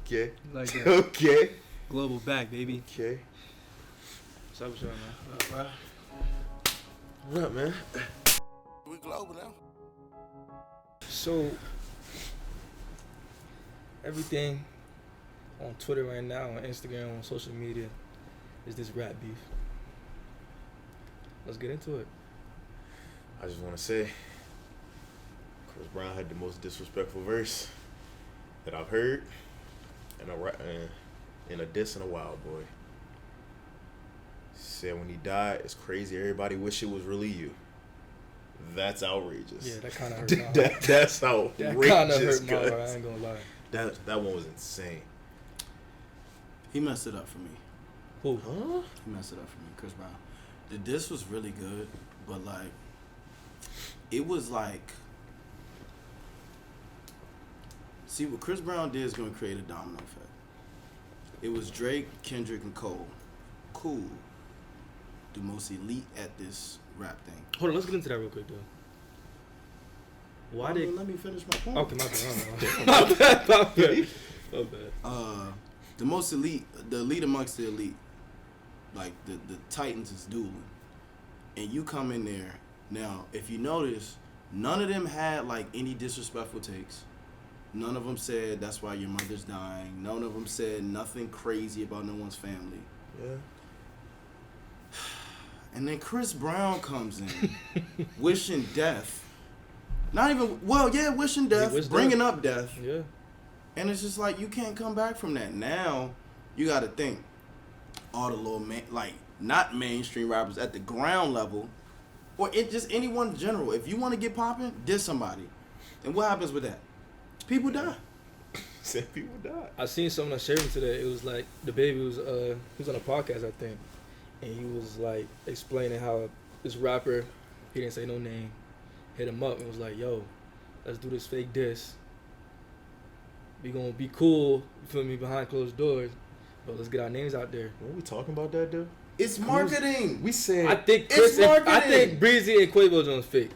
Okay. Like that. Okay. Global back, baby. Okay. What's up with y'all, man? What up, man? We global now. So, everything on Twitter right now, on Instagram, on social media, is this rap beef. Let's get into it. I just want to say, Chris Brown had the most disrespectful verse that I've heard in a diss in a while, boy. He said when he died, it's crazy. Everybody wish it was really you. That's outrageous. Yeah, that kind of hurt my heart. That's outrageous. That kind of hurt my heart, I ain't gonna lie. That one was insane. He messed it up for me. Who? Huh? He messed it up for me, Chris Brown. The diss was really good, but like, it was like, see what Chris Brown did is gonna create a domino effect. It was Drake, Kendrick, and Cole. Cool. The most elite at this rap thing. Hold on, let's get into that real quick, though. Why did... Let me finish my point. Okay, my bad. My bad. The most elite, the elite amongst the elite, like the Titans is dueling. And you come in there. Now, if you notice, none of them had like any disrespectful takes. None of them said that's why your mother's dying. None of them said nothing crazy about no one's family. Yeah. And then Chris Brown comes in, wishing death. Not even, well, yeah, wishing death, bringing up death. Yeah. And it's just like, you can't come back from that. Now, you got to think, all the little, not mainstream rappers at the ground level, or just anyone in general. If you want to get popping, diss somebody. And what happens with that? People die. Said people die. I seen someone on Sharing today. It was like, the baby was, he was on a podcast, I think. And he was like explaining how this rapper, he didn't say no name, hit him up and was like, yo, let's do this fake diss. We gonna be cool, you feel me, behind closed doors, but let's get our names out there. Weren't we talking about that, dude? It's marketing. We said... I think marketing. I think Breezy and Quavo Jones fake.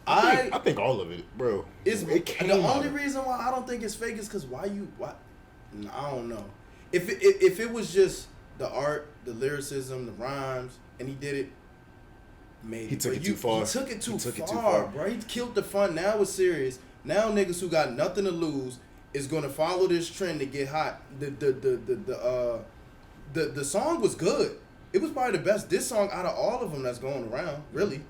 I think all of it, bro. The only reason why I don't think it's fake is because I don't know. If it was just the art, the lyricism, the rhymes, and he did it, maybe. He took it too far. He took it too far, bro. He killed the fun. Now it's serious. Now niggas who got nothing to lose is gonna follow this trend to get hot. The song was good. It was probably the best diss song out of all of them that's going around, really.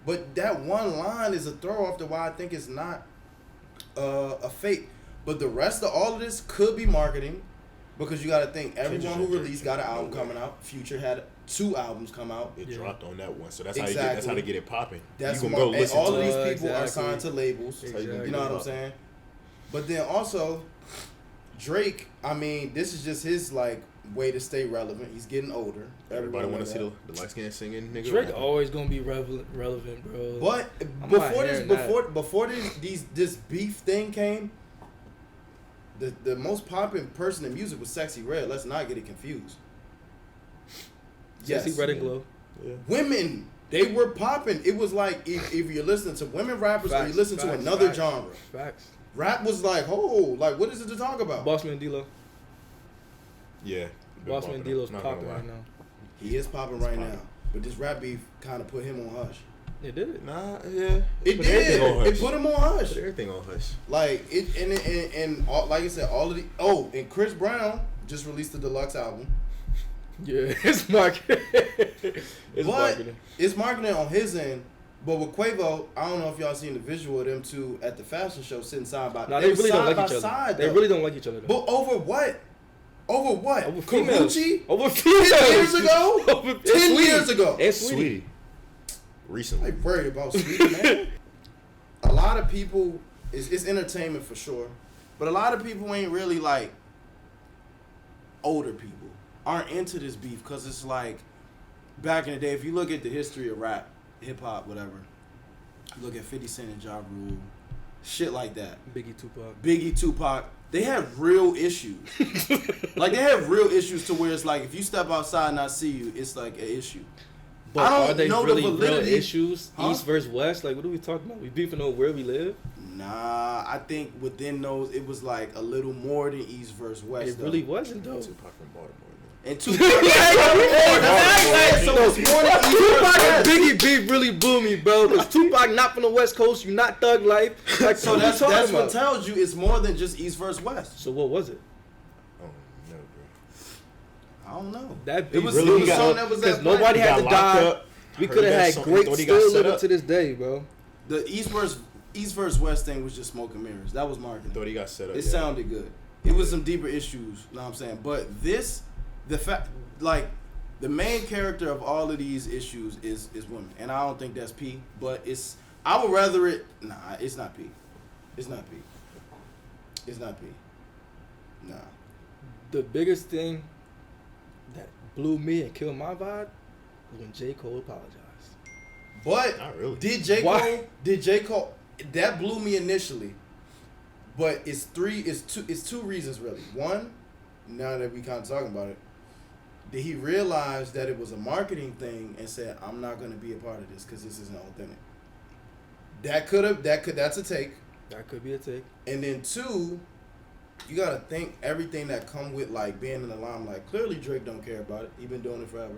But that one line is a throw off to why I think it's not a fake. But the rest of all of this could be marketing. Because you got to think, everyone who released got an album coming out. Future had 2 albums come out. It dropped on that one, so that's exactly. how they get it popping. That's you gonna go listen all to of these it. people are signed to labels. Exactly. You know what I'm saying? But then also, Drake, I mean, this is just his like way to stay relevant. He's getting older. Everybody want to see the light skin singing nigga. Drake always gonna be relevant, bro. But before this beef thing came, the most popular person in music was Sexy Red. Let's not get it confused. Sexy Red and Glow. Yeah. Women, they were popping. It was like if you're listening to women rappers or you listen to another genre. Facts. Rap was like, like what is it to talk about? Bossman D-Lo. Yeah. Bossman D-Lo's popping right now. He is popping right now. But this rap beef kind of put him on hush. It did. Nah, yeah. It did. It put him on hush. Put everything on hush. Like it, and all, like I said, all of the. Oh, and Chris Brown just released the deluxe album. Yeah, it's marketing. It's marketing on his end. But with Quavo, I don't know if y'all seen the visual of them two at the fashion show sitting side by side. No, they really don't like each other. They really don't like each other. But over what? Over what? Over females. Karuchi? Over females. 10 years ago? Over 10 years ago. And Sweetie. Recently. I'm worried about Sweetie, man. A lot of people, it's entertainment for sure, but a lot of people ain't really like, older people aren't into this beef because it's like, back in the day, if you look at the history of rap, hip-hop, whatever, you look at 50 Cent and Ja Rule, shit like that. Biggie, Tupac. They have real issues. Like, they have real issues to where it's like, if you step outside and I see you, it's like an issue. But I don't are they know really the validity. real issues? Huh? East versus West? Like, what are we talking about? We beefing over where we live? Nah, I think within those, it was like a little more than East versus West. It really wasn't though. Tupac from Baltimore. And Tupac. So it's more than East versus Tupac and West. Biggie beef really blew me, bro. Because Tupac not from the West Coast, you not thug life. Like, So that's what tells you it's more than just East versus West. So what was it? Oh no, bro. I don't know. That It was really a got- song that was because that nobody He had got to locked die. up. We Heard could have that had song, great thought he got still set living up. to this day, bro. The East versus West thing was just smoke and mirrors. That was marketing. Thought he got set up. It yeah. sounded good. It was some deeper issues, you know what I'm saying? But the fact, like, the main character of all of these issues is women. And I don't think that's P, but I would rather it's not P. It's not P. It's not P. Nah. The biggest thing that blew me and killed my vibe was when J. Cole apologized. But Not really. Did J. Cole that blew me initially. But it's two reasons really. One, now that we kind of talking about it, did he realize that it was a marketing thing and said, I'm not going to be a part of this because this isn't authentic? That's a take. That could be a take. And then two, you got to think everything that come with like being in the limelight. Clearly Drake don't care about it. He been doing it forever.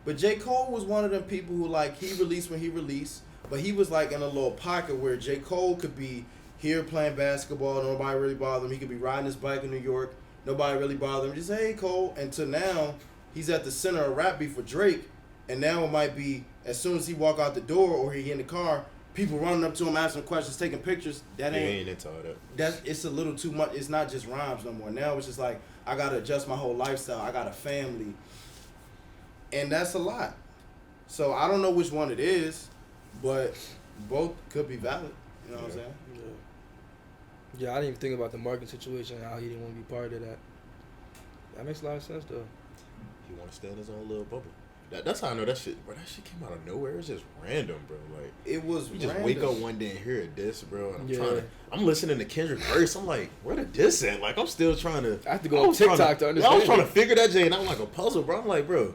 But J. Cole was one of them people who like he released when he released, but he was like in a little pocket where J. Cole could be here playing basketball, nobody really bothered him. He could be riding his bike in New York, nobody really bothered him. Just hey Cole, and to now he's at the center of rap beef with Drake, and now it might be as soon as he walk out the door or he in the car, people running up to him asking questions, taking pictures. That He ain't ain't into all that. it's a little too much. It's not just rhymes no more. Now it's just like I gotta adjust my whole lifestyle. I got a family, and that's a lot. So I don't know which one it is, but both could be valid. You know what I'm saying? Yeah, I didn't even think about the marketing situation and how he didn't want to be part of that. That makes a lot of sense though. He want to stay in his own little bubble. That's how I know that shit. Bro, that shit came out of nowhere. It's just random, bro. Like It was you just random. wake up one day and hear a diss, bro. And Yeah. I'm listening to Kendrick verse. I'm like, where the diss at? Like I'm still trying to. I have to go on TikTok to understand. I was trying to figure that J, and I'm like a puzzle, bro. I'm like, bro,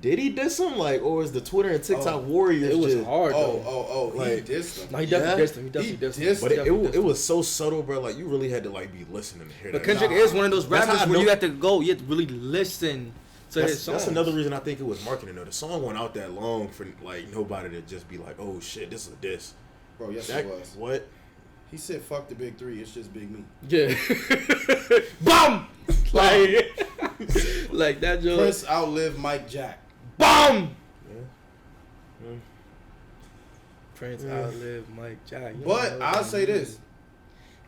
did he diss him? Like, or is the Twitter and TikTok warriors It was just? hard though. He Like- dissed him. No, he definitely Yeah. dissed him. He definitely He dissed him. dissed But him. it was so subtle, bro. Like you really had to like be listening to hear But that. Kendrick Nah. is one of those That's how rappers I where know- you have to go. You have to really listen to his songs. That's another reason I think it was marketing though. The song went out that long for like nobody to just be like, oh shit, this is a diss. Bro, yes That, it was. what? He said, "Fuck the big three. It's just Big Me." Yeah. Bomb. Like that joke. Prince outlived Mike Jack. Bomb. Yeah. Prince Yeah. outlived Mike Jack. You don't But know what I'll that say means. this.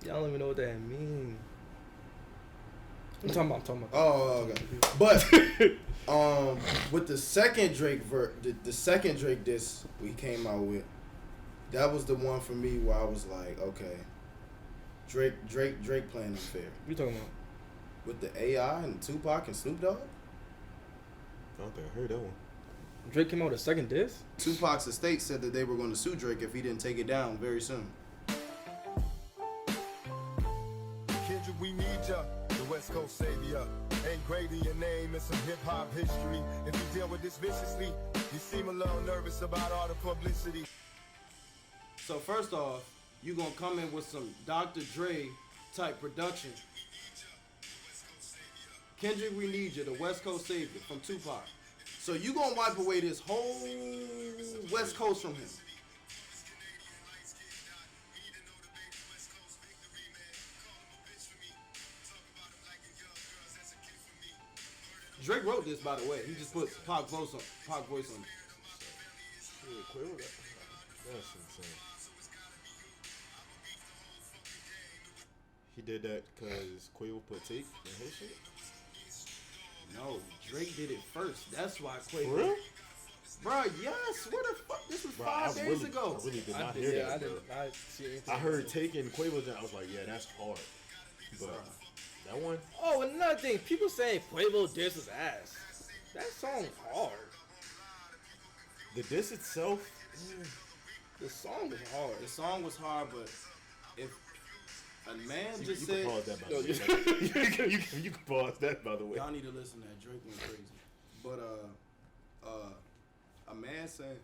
Y'all don't even know what that means. I'm talking about. Oh, okay. But with the second Drake the second Drake diss we came out with, that was the one for me where I was like, okay, Drake playing unfair What you talking about? with the AI and Tupac and Snoop Dogg. I don't think I heard that one. Drake came out with a second diss? Tupac's estate said that they were going to sue Drake if he didn't take it down very soon. Kendrick, we need ya, the West Coast savior. Ain't great in your name, it's some hip-hop history. If you deal with this viciously, you seem a little nervous about all the publicity. So first off, you gonna come in with some Dr. Dre type production. Kendrick, we need you, the West Coast savior from Tupac. So you gonna wipe away this whole West Coast from him. Drake wrote this, by the way. He just put Pac voice on it. Shit, Quavo, that's insane. He did that because Quavo put tape in his shit? No, Drake did it first. That's why Quavo. For real? Bro, yes. Where the fuck? This was Bro, 5 days really, ago. I really did I not did, hear yeah, that. I bro. didn't. I see anything. I heard taking Quavo down. I was like, yeah, that's hard. But that one, Oh, another thing. People saying Quavo diss his ass. That song hard. the diss itself, The song was hard. The song was hard, but if a man you just can said, pause that by No, the way. You can pause that by the way. y'all need to listen to that. Drake went crazy. But a man saying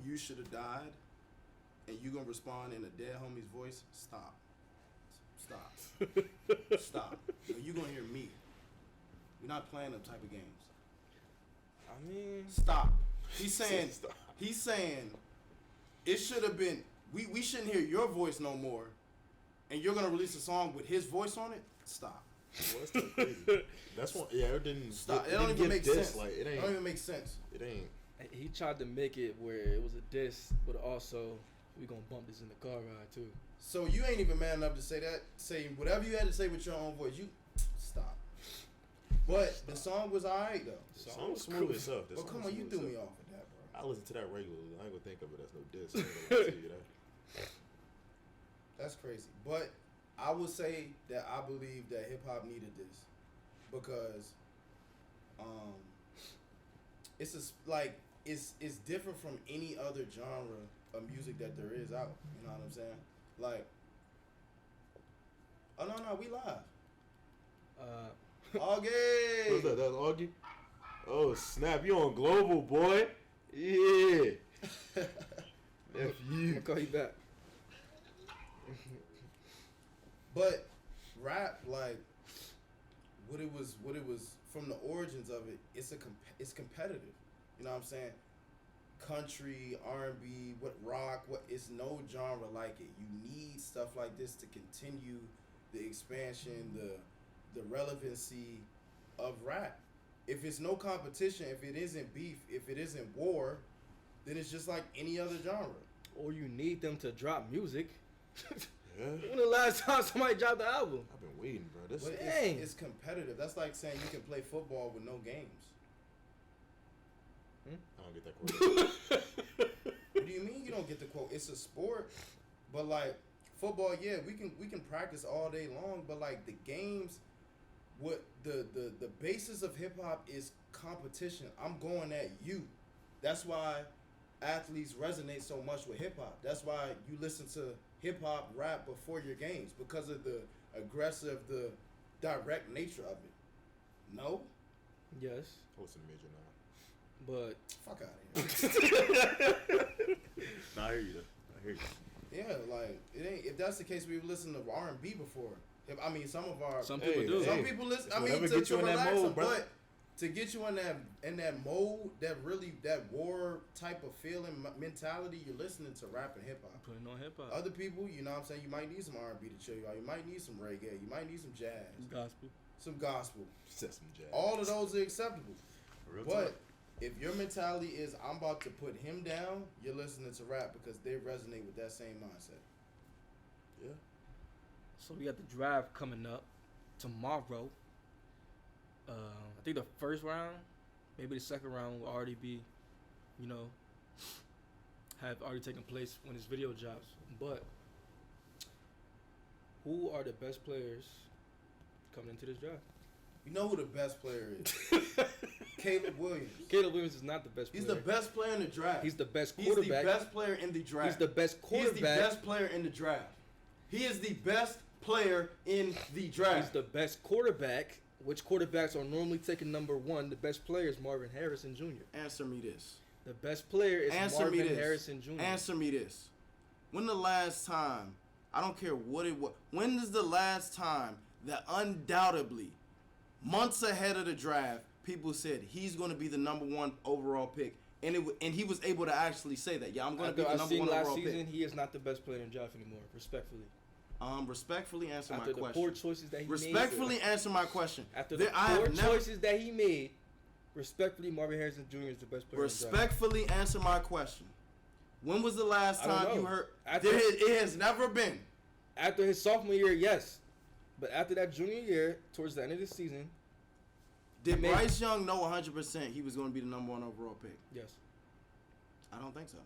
you should have died and you gonna respond in a dead homie's voice, stop. Stop. No, you gonna hear me. We're not playing them type of games. I mean, Stop. He's saying it should have been, we shouldn't hear your voice no more, and you're gonna release a song with his voice on it? Stop. Well, that's kind of crazy. That's one. Yeah, it didn't. Stop. It didn't don't even give make diss, sense. Like, It don't even make sense. It ain't. he tried to make it where it was a diss, but also we gonna bump this in the car ride too. So you ain't even man enough to say that. Say whatever you had to say with your own voice. You stop. But the song was alright though. The song was smooth as fuck. Well, come on, you threw me off with that, bro. I listen to that regularly. I ain't gonna think of it as no diss. I ain't gonna tell you that. That's crazy. But I would say that I believe that hip hop needed this because it's different from any other genre of music that there is out. You know what I'm saying? Like, oh no, we live. Augie. What's that? That's Augie? Oh snap! You on global, boy? Yeah. I'm gonna call you back. But rap, like what it was from the origins of it, it's competitive. You know what I'm saying? Country, R&B, rock, it's no genre like it. You need stuff like this to continue the expansion, the relevancy of rap. If it's no competition, if it isn't beef, if it isn't war, then it's just like any other genre. Or you need them to drop music. Yeah. When the last time somebody dropped the album? I've been waiting, bro. This But it's competitive. That's like saying you can play football with no games. I don't get that quote. What do you mean you don't get the quote? It's a sport, but like football, yeah, we can practice all day long, but like the games, what the basis of hip hop is competition. I'm going at you. That's why athletes resonate so much with hip hop. That's why you listen to hip hop rap before your games, because of the aggressive, the direct nature of it. No? Yes, Oh, it's a major now. but Fuck out of here. Nah, I hear you though. I hear you. Yeah, like it ain't. If that's the case, we've listened to R&B before. I mean, some some Hey, people do. some people listen. I mean, whatever to get you in that relax mode, them, brother. but to get you in that mode, that war type of feeling mentality, you're listening to rap and hip hop. Putting on hip hop. Other people, you know what I'm saying, you might need some R&B to chill you out. You might need some reggae. You might need some jazz, Gospel. some gospel. Set some jazz. All of those are acceptable. Real But talk. if your mentality is I'm about to put him down, you're listening to rap because they resonate with that same mindset. Yeah. So we got the draft coming up tomorrow. I think the first round, maybe the second round will already be, have already taken place when this video drops. But who are the best players coming into this draft? You know who the best player is? Caleb Williams. Caleb Williams is not the best player. He's the best player in the draft. He's the best He's quarterback. the best player in the draft. He's the best He's quarterback. the best player in the draft. He is the best player in the draft. He's the best quarterback. Which quarterbacks are normally taken number one? The best player is Marvin Harrison Jr. Answer me this. The best player is Answer me Marvin this. Harrison Jr. Answer me this. When the last time, I don't care what it was, when is the last time that undoubtedly, months ahead of the draft, people said he's going to be the number one overall pick, and he was able to actually say that. Yeah, I'm going to be the number one overall season, pick. he is not the best player in the draft anymore. Respectfully. Respectfully answer After my the question. poor choices that he Respectfully answer my question. made. After the poor choices that he made, respectfully, Marvin Harrison Jr. is the best player in the draft. Respectfully answer my question. When was the last I don't time know. you heard? After- It has never been. After his sophomore year, yes. But after that junior year, towards the end of the season, Did Maybe. Bryce Young know 100% he was going to be the number one overall pick? yes. I don't think so.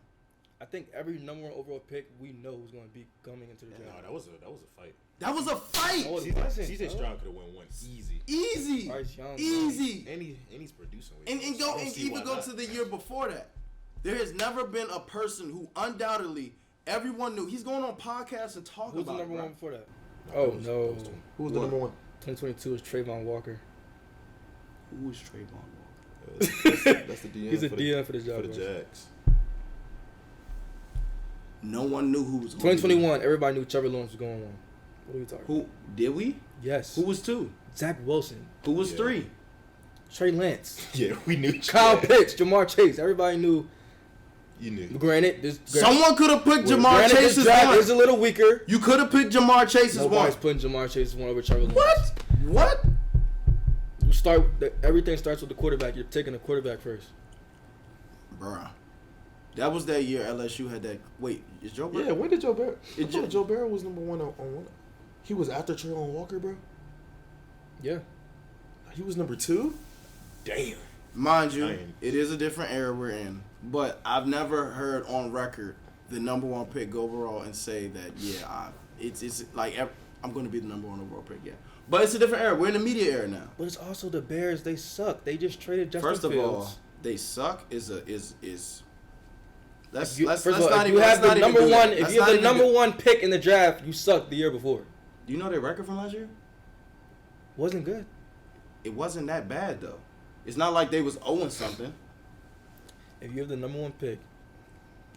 I think every number one overall pick we know who's going to be coming into the draft. No, that was a fight. That was a fight. No, it wasn't, CJ bro. Stroud could have won one easy. Easy. Bryce Young, Easy. And he's producing. With And I don't see even why go not. to the year before that. There has never been a person who undoubtedly everyone knew. He's going on podcasts and talking Who's the about number it, bro. one before that? No, Oh, it was- no. it was Who was the number one? 2022 is Trayvon Walker. Who is Trayvon Walker? That's the DM. He's a for DM for the job, For the bro. Jags. No one knew who was going 2021, everybody knew Trevor Lawrence was going on. What are we talking Who did we? Yes. Who was 2? Zach Wilson, Who was Yeah. 3? Trey Lance, Yeah, we knew. Kyle Yeah. Pitts, Jamar Chase. Everybody knew. You knew. Granted, this Someone could have picked Jamar granted, Chase this as draft one. is a little weaker. You could have picked Jamar Chase as one. Nobody's putting Jamar Chase as one over Trevor Lawrence. What? What? You everything starts with the quarterback. You're taking the quarterback first. Bruh. That was that year LSU had that. Wait, is Joe Burrow? Yeah, when did Joe Barrow? It I thought Joe Barrow was number one on one. He was after Traylon Walker, bro. Yeah. He was number 2. Damn. Mind you, Dang. it is a different era we're in. But I've never heard on record the number 1 pick overall and say that, it's like I'm going to be the number 1 overall pick, yeah. But it's a different era. We're in the media era now. But it's also the Bears. They suck. They just traded Justin First of Fields. all, they suck is let's If you- let's first of let's all, not if even you have let's the not even number do that. one, if Let's you have not the even number do- 1 pick in the draft, you sucked the year before. Do you know their record from last year? Wasn't good. It wasn't that bad though. It's not like they was 0 something. If you have the number 1 pick,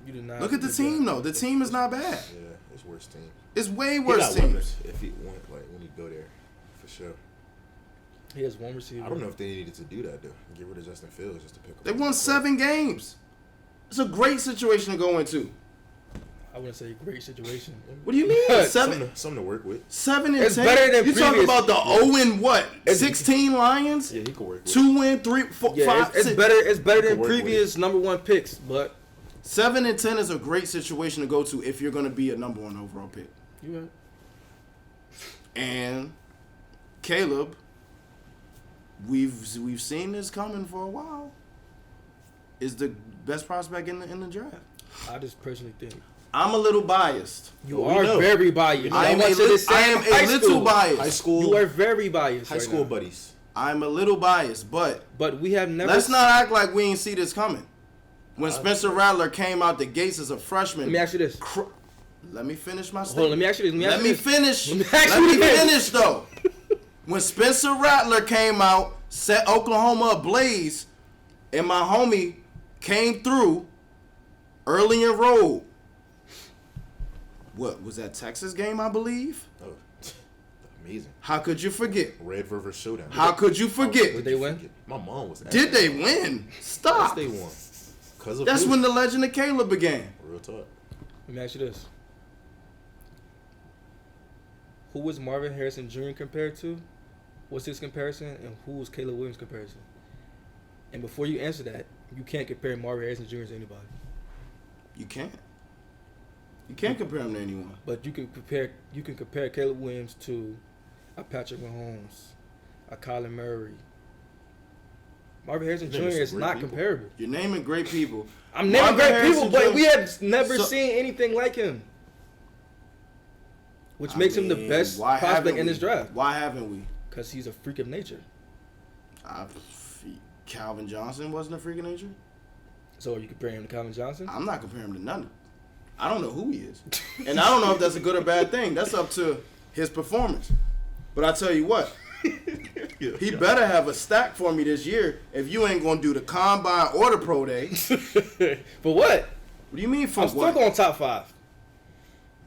you did not. Look at the good team job. though. The team is not bad. Yeah, it's worse team. It's way He worse got one teams. if he went when he go there, for sure. He has one receiver. I don't know if they needed to do that though. Get rid of Justin Fields just to pick up. They won 7 games. It's a great situation to go into. I wouldn't say great situation. What do you mean? Something to work with. 7 and It's 10. better than you talking previous- about the 0 and what? It's- 16 Lions? Yeah, he could work with. 2 win, 3, 4, Yeah, 5, it's 6. better. It's better Could than work with previous number 1 picks, but 7 and 10 is a great situation to go to if you're going to be a number 1 overall pick. you right. And Caleb, we've seen this coming for a while. Is the best prospect in the draft. I just personally think I'm a little biased. you Well, we are know. very biased. I am went to the same I am high a little school. biased. High school. You are very biased. high right school now. buddies. I'm a little biased, but But we have never. let's not act like we ain't see this coming. When Spencer Rattler came out the gates as a freshman, Let me ask you this. let me finish my Hold on. statement. Let me ask you this. Let me finish. Let me ask Let you me this. finish though. When Spencer Rattler came out, set Oklahoma ablaze, and my homie came through early and rolled. What was that Texas game? I believe. Oh, amazing. How could you forget? Red River Showdown. How could you forget? Did they win? My mom was. at Did that. they win? Stop. Yes, they won. Cause of That's who? when the legend of Caleb began. Real talk. Let me ask you this. Who was Marvin Harrison Jr. compared to? What's his comparison? And who was Caleb Williams' comparison? And before you answer that, you can't compare Marvin Harrison Jr. to anybody. You can't. You can't compare him to anyone. But you can compare Caleb Williams to a Patrick Mahomes, a Kyler Murray. Marvin Harrison Jr. Naming some is great not people. comparable. You're naming great people. I'm naming Marvin great Harrison people, but Jr. we have never So- seen anything like him. Which I makes him the mean, best why prospect haven't in we? this draft. Why haven't we? Because he's a freak of nature. Calvin Johnson wasn't a freak of nature. So are you comparing him to Calvin Johnson? I'm not comparing him to none. I don't know who he is, and I don't know if that's a good or bad thing. That's up to his performance. But I tell you what, he better have a stack for me this year. If you ain't gonna do the combine or the pro day, For what? what do you mean for I'm still what? going top 5.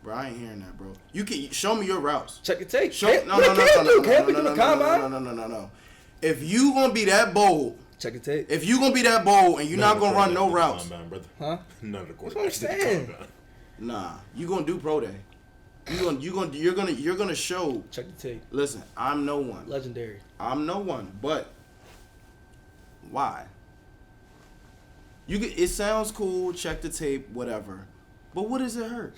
Bro, I ain't hearing that, bro. You can show me your routes. Check your tape. Show What no. can you do? Can't we do the combine? No. If you gonna be that bold, Check your tape. if you gonna be that bold, and you're not gonna run no routes, Combine, brother. Huh? None of the That's what I'm quarterbacks did the saying. combine. nah, you gonna do pro day. You're gonna show. Check the tape. Listen, I'm no one. Legendary. I'm no one, but why? It sounds cool, check the tape, whatever. But what does it hurt?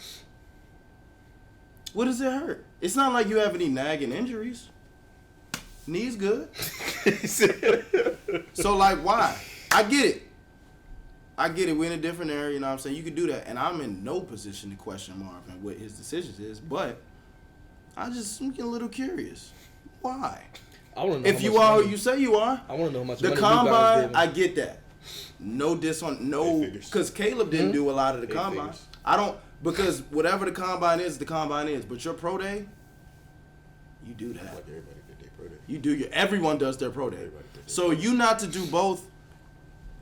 What does it hurt? It's not like you have any nagging injuries. Knees good. So like why? I get it. We're in a different area, you know what I'm saying? You can do that. And I'm in no position to question Marvin what his decisions is, but I'm getting a little curious. Why? I want to know If how you much are money- who you say you are, I want to know how much the money you guys combine, gave him. I get that. No diss on no, Pay figures. because Caleb didn't do a lot of the Pay combine. figures. I don't because whatever the combine is, the combine is. But your pro day, you do that. Like everybody did their pro day. You do your. Everyone does their pro day. Everybody did their So you not to do both,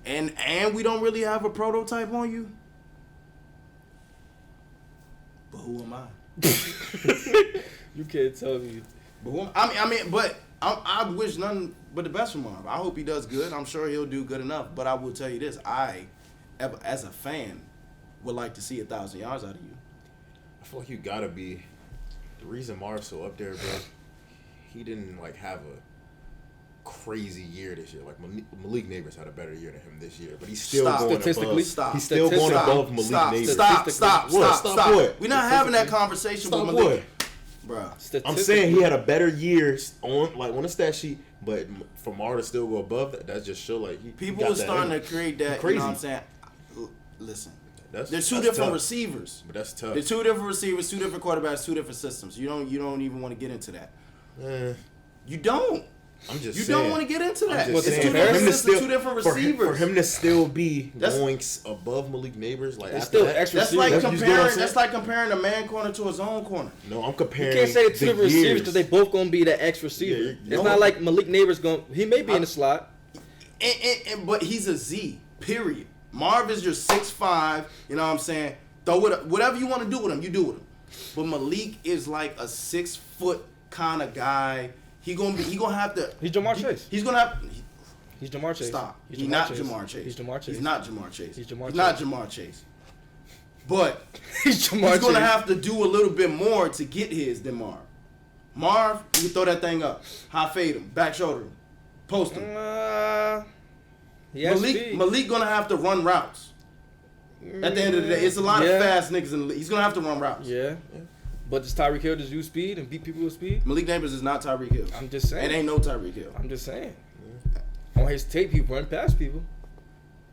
and we don't really have a prototype on you. But who am I? You can't tell me. But who am, but I wish nothing but the best for Marv. I hope he does good. I'm sure he'll do good enough. But I will tell you this: as a fan, would like to see 1,000 yards out of you. I feel like you gotta be. The reason Marv's so up there, bro, he didn't like have a crazy year this year. Like Malik Neighbors had a better year than him this year, but he's still going Statistically, above. He's still going above Malik Neighbors. Stop. What? We're not having that conversation with Malik. Bro, I'm saying he had a better year on the stat sheet, but for Marv to still go above that just show like people are starting to create that. You know what I'm saying? Listen, there's two different receivers. But that's tough. There's two different receivers, two different quarterbacks, two different systems. You don't even want to get into that. You don't. I'm just you saying. don't want to get into that. It's two different systems, two different receivers. For him to still be going above Malik Neighbors, like it's still extra. That's like comparing a man corner to his own corner. No, I'm comparing. You can't say the two different receivers because they both gonna be the X receiver. It's not like Malik Neighbors he may be in the slot. But he's a Z. Period. Marv is your 6'5", you know what I'm saying? Throw it, whatever you want to do with him, you do with him. But Malik is like a 6 foot kind of guy. He gonna have to. He's Jamar Chase. He's gonna have. He's Jamar Chase. Stop. He's not Jamar Chase. He's Jamar Chase. He's not Jamar Chase. He's Jamar Chase. not Jamar Chase. But he's gonna have to do a little bit more to get his than Marv. Marv, you can throw that thing up, high fade him, back shoulder him, post him. Malik gonna have to run routes. At the end of the day, it's a lot of fast niggas in the league. He's gonna have to run routes. Yeah. But does Tyreek Hill just use speed and beat people with speed? Malik Neighbors is not Tyreek Hill. I'm just saying. It ain't no Tyreek Hill. I'm just saying. On his tape, he run past people.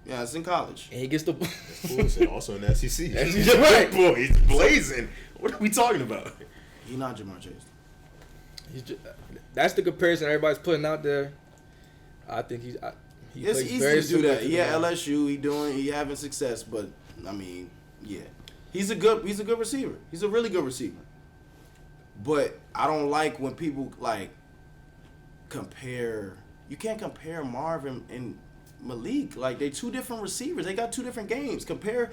Yeah, it's in college. And he gets the That's cool. Also in the SEC. He's right. Boy, he's blazing. What are we talking about? He's not Jamar Chase. That's the comparison everybody's putting out there. I think it's easy to do that. Yeah, LSU, he having success, but I mean, yeah. He's a good receiver. He's a really good receiver. But I don't like when people like compare. You can't compare Marv and Malik. Like, they two different receivers. They got two different games. Compare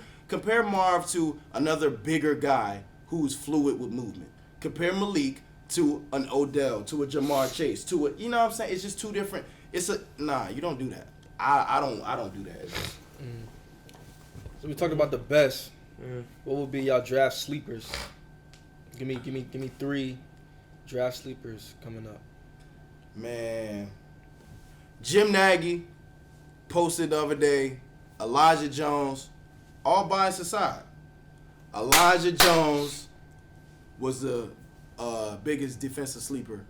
Marv to another bigger guy who's fluid with movement. Compare Malik to an Odell, to a Jamar Chase, to a, you know what I'm saying? It's just two different. You don't do that. I don't do that. So we talked about the best. What would be y'all draft sleepers? Give me 3 draft sleepers coming up. Man, Jim Nagy posted the other day, Elijah Jones, all bias aside. Elijah Jones was the biggest defensive sleeper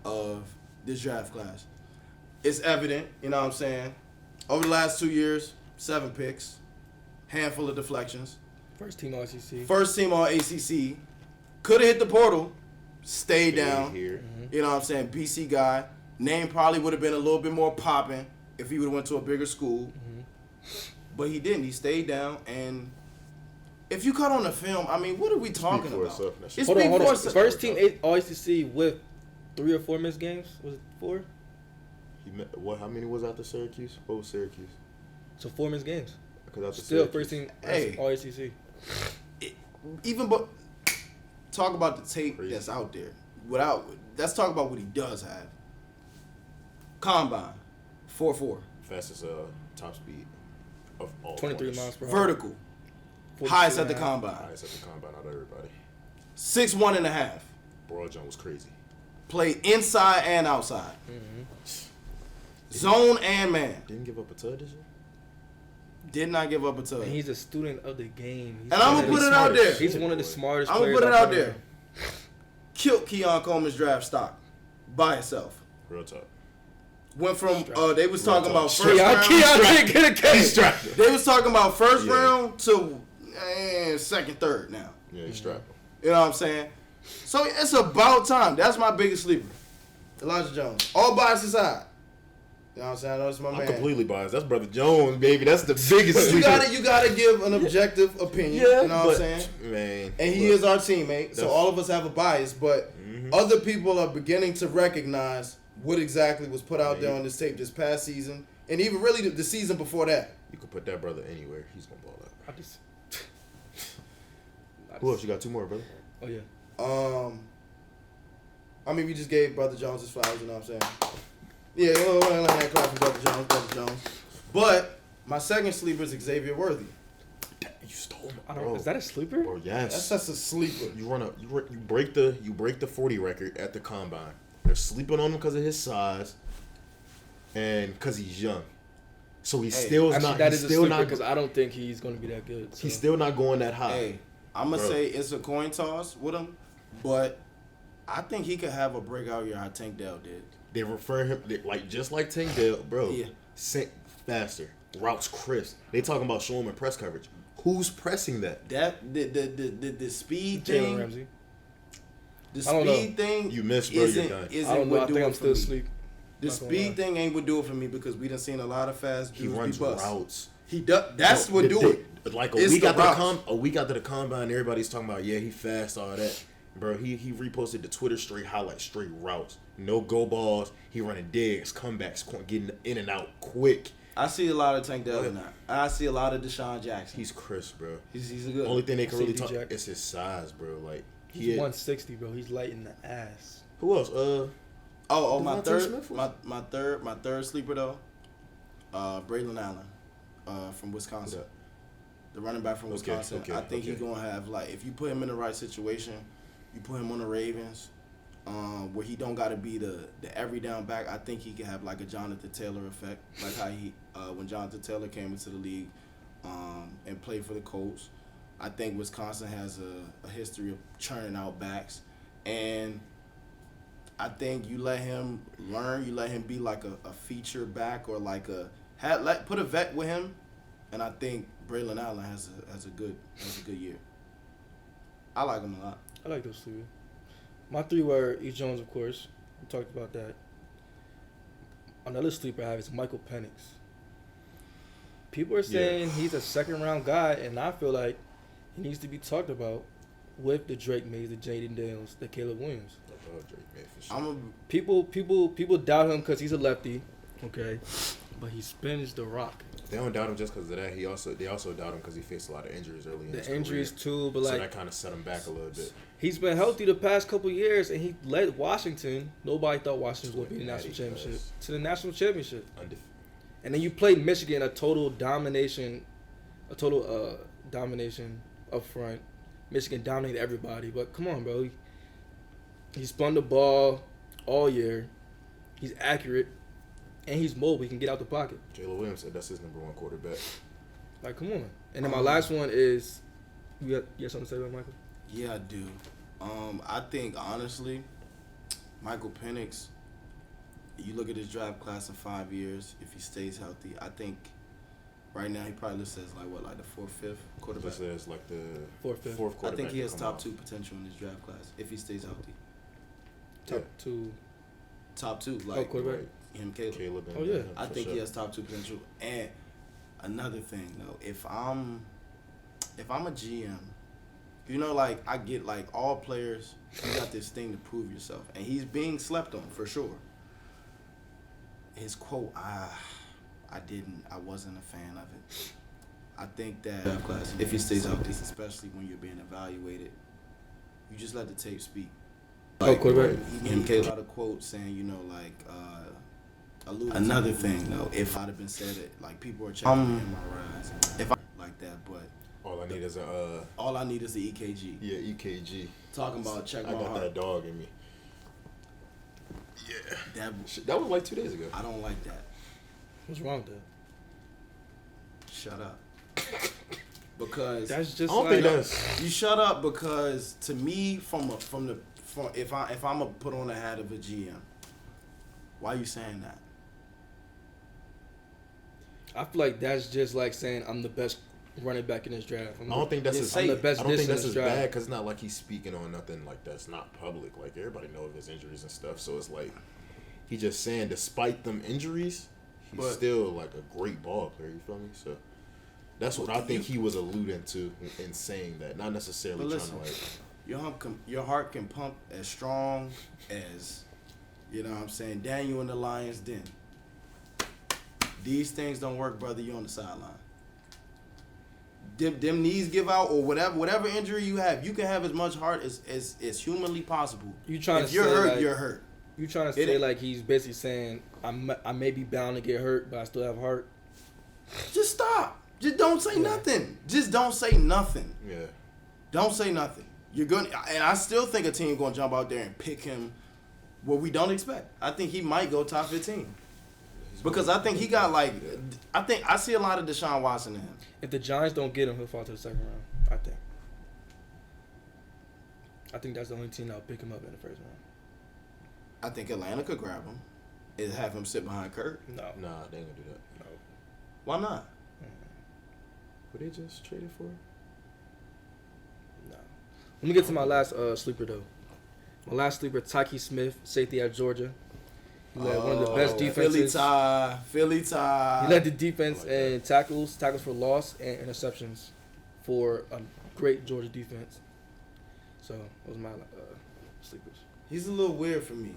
of this draft class. It's evident, you know what I'm saying? Over the last 2 years, 7 picks, handful of deflections. First team All ACC. First team All ACC. Could have hit the portal, stayed down. Here. You know what I'm saying? BC guy. Name probably would have been a little bit more popping if he would have went to a bigger school. But he didn't. He stayed down. And if you cut on the film, I mean, what are we talking about? Hold on. First team All ACC with 3 or 4 missed games? Was it 4? How many was after Syracuse? What was Syracuse? So 4 missed games. Still first team All ACC. But talk about the tape that's out there. Let's talk about what he does have. Combine, 4.4. Fastest top speed of all. 23 miles per hour. Vertical. Highest at the combine. Highest at the combine out of everybody. 6'1.5". Broad jump was crazy. Played inside and outside. Zone and man. Didn't give up a tud this year? Did not give up a tud. And he's a student of the game. And I'm going to put it out there. He's one of the smartest players. I'm going to put it out there. Killed Keon Coleman's draft stock by itself. Real talk. Went from, they was talking about first round. Keon can't get a case. They was talking about first round to second, third now. Yeah, he's strapped. You know what I'm saying? So it's about time. That's my biggest sleeper. Elijah Jones. All bias aside. You know what I'm saying? I know it's my man. I'm completely biased. That's Brother Jones, baby. That's the biggest sleeper. You gotta give an objective opinion. Yeah, you know what I'm saying? Man. And he is our teammate, so all of us have a bias, but other people are beginning to recognize what exactly was put out there on this tape this past season, and even really the season before that. You could put that brother anywhere. He's going to ball up. Who else? You got two more, brother? Oh yeah. I mean, we just gave Brother Jones his flowers. You know what I'm saying? Yeah, well, like that clap for Brother Jones. But my second sleeper is Xavier Worthy. You stole I my don't. Is that a sleeper? Bro, yes. That's a sleeper. You break the 40 record at the combine. They're sleeping on him because of his size, and because he's young. So he's still Actually, not. that He's is a still sleeper not. because I don't think he's going to be that good. So. He's still not going that high. Hey, I'm going to Bro. say it's a coin toss with him, but I think he could have a breakout year how Tank Dell did. They refer him just like Tank Dell, bro. Yeah. Faster, routes crisp. They talking about showing him in press coverage. Who's pressing that? That the speed Jalen thing. Ramsey. The I don't know. speed thing. You missed, bro. You're Isn't done. isn't I don't know. what I do think it I'm for still me. asleep. The Not gonna speed lie. thing ain't what do it for me because we done seen a lot of fast He dudes runs be bust. routes. He does. That's No, what do it. Like It's the routes. a week after the combine, everybody's talking about he fast, all that. Bro, he reposted the Twitter straight highlights, straight routes, no go balls. He running digs, comebacks, getting in and out quick. I see a lot of Tank Dell in that. I see a lot of Deshaun Jackson. He's crisp, bro. He's a good. Only thing they can really CD talk Jack. is his size, bro. Like He's he had, 160, bro. He's light in the ass. who else? My Devontae third, Smith was- my third sleeper though, Braylon Allen, from Wisconsin. The running back from Wisconsin. I think he's gonna have if you put him in the right situation, you put him on the Ravens, where he don't gotta be the every down back. I think he can have like a Jonathan Taylor effect, like how he when Jonathan Taylor came into the league, and played for the Colts. I think Wisconsin has a history of churning out backs, and I think you let him learn. You let him be like a feature back or put a vet with him, and I think Braylon Allen has a good year. I like him a lot. I like those two. My three were E. Jones, of course. We talked about that. Another sleeper I have is Michael Penix. People are saying he's a second-round guy, and I feel like he needs to be talked about with the Drake Mays, the Jaden Dales, the Caleb Williams. People doubt him because he's a lefty, okay, but he spins the rock. They don't doubt him just because of that. They also doubt him because he faced a lot of injuries early in his career. The injuries too, but so that kind of set him back a little bit. He's been healthy the past couple years, and he led Washington. Nobody thought Washington would be in the national championship. To the national championship. And then you played Michigan, a total domination up front. Michigan dominated everybody, but come on, bro. He spun the ball all year. He's accurate, and he's mobile. He can get out the pocket. Jalen Williams said that's his number one quarterback. Like, come on. And then my last one is, you have something to say about Michael? Yeah, I do. I think honestly, Michael Penix. You look at his draft class in 5 years. If he stays healthy, I think right now he probably lists as like the fourth, fifth quarterback. This is like the Fourth, fifth. fourth I quarterback. think he has to come top out. 2 potential in his draft class if he stays healthy. Top two. Top 2, Oh, like quarterback. him, Caleb. And Oh, yeah. him, I for think sure. he has top 2 potential. And another thing though, if I'm a GM, like I get like all players, you got this thing to prove yourself, and he's being slept on for sure. His quote, I wasn't a fan of it. I think that if he stays healthy, especially when you're being evaluated, you just let the tape speak. Quarterback. He gave a lot of quotes saying, another thing though, if I'd have been said it, like people are checking MRIs, if I like that, but All I need is all I need is the EKG. Yeah, EKG. Talking about check my I got heart. that dog in me. Yeah. That was like 2 days ago. I don't like that. What's wrong with that? Shut up. Because That's just I don't think that's. you shut up because to me, if I'm gonna put on the hat of a GM, why are you saying that? I feel like that's just like saying I'm the best running back in this draft. I don't think that's Yeah, his. say I'm the it. best I don't think this in that's this as bad draft. because it's not like he's speaking on nothing like that's not public. Like everybody know of his injuries and stuff. So it's like he just saying, despite them injuries, he's still like a great ball player. You feel me? So that's what I think he was alluding to in saying that, not necessarily But trying listen, to like. your heart can pump as strong as, you know what I'm saying, Daniel in the Lion's Den. These things don't work, brother. You're on the sideline. them knees give out or whatever injury you have, you can have as much heart as humanly possible. You trying if to you're say, hurt, like, you're hurt. You trying to say like he's basically saying I may be bound to get hurt, but I still have heart. Just stop. Just don't say nothing. Just don't say nothing. Yeah. Don't say nothing. You're gonna, and I still think a team gonna jump out there and pick him what we don't expect. I think he might go top 15 because I think he got like, I see a lot of Deshaun Watson in him. If the Giants don't get him, he'll fall to the second round. I think that's the only team that'll pick him up in the first round. I think Atlanta could grab him and have him sit behind Kurt. No. Nah, they ain't gonna do that. No. Why not? What they just traded for? No. Let me get to my last sleeper though. My last sleeper, Tyke Smith, safety at Georgia. He led one of the best defenses. Philly tie. He led the defense in tackles for loss, and interceptions for a great Georgia defense. So those are my sleepers. He's a little weird for me.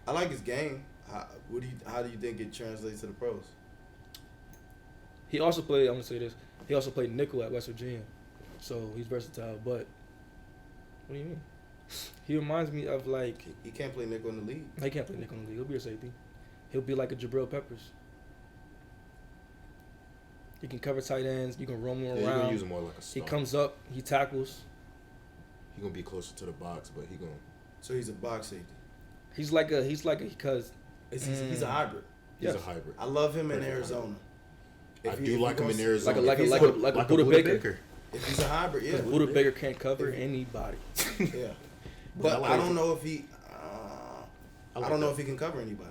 I like his game. How do you think it translates to the pros? He also played. I'm gonna say this. He also played nickel at West Virginia, so he's versatile. But what do you mean? He reminds me of like He can't play nickel in the league. he can't play nickel in the league. He'll be a safety. He'll be like a Jabril Peppers. He can cover tight ends. You can roam him Yeah, you're around. gonna use him more like a He star. comes up. He tackles. He gonna be closer to the box, but he gonna. So he's a box safety. He's like because He's a hybrid. He's Yes. a hybrid. I love him in Perfect Arizona. I do like him in Arizona. like a Buda Baker. If he's a hybrid, yeah. Buda Baker can't cover anybody. Yeah. But I don't know if he. I like don't know that. if he can cover anybody.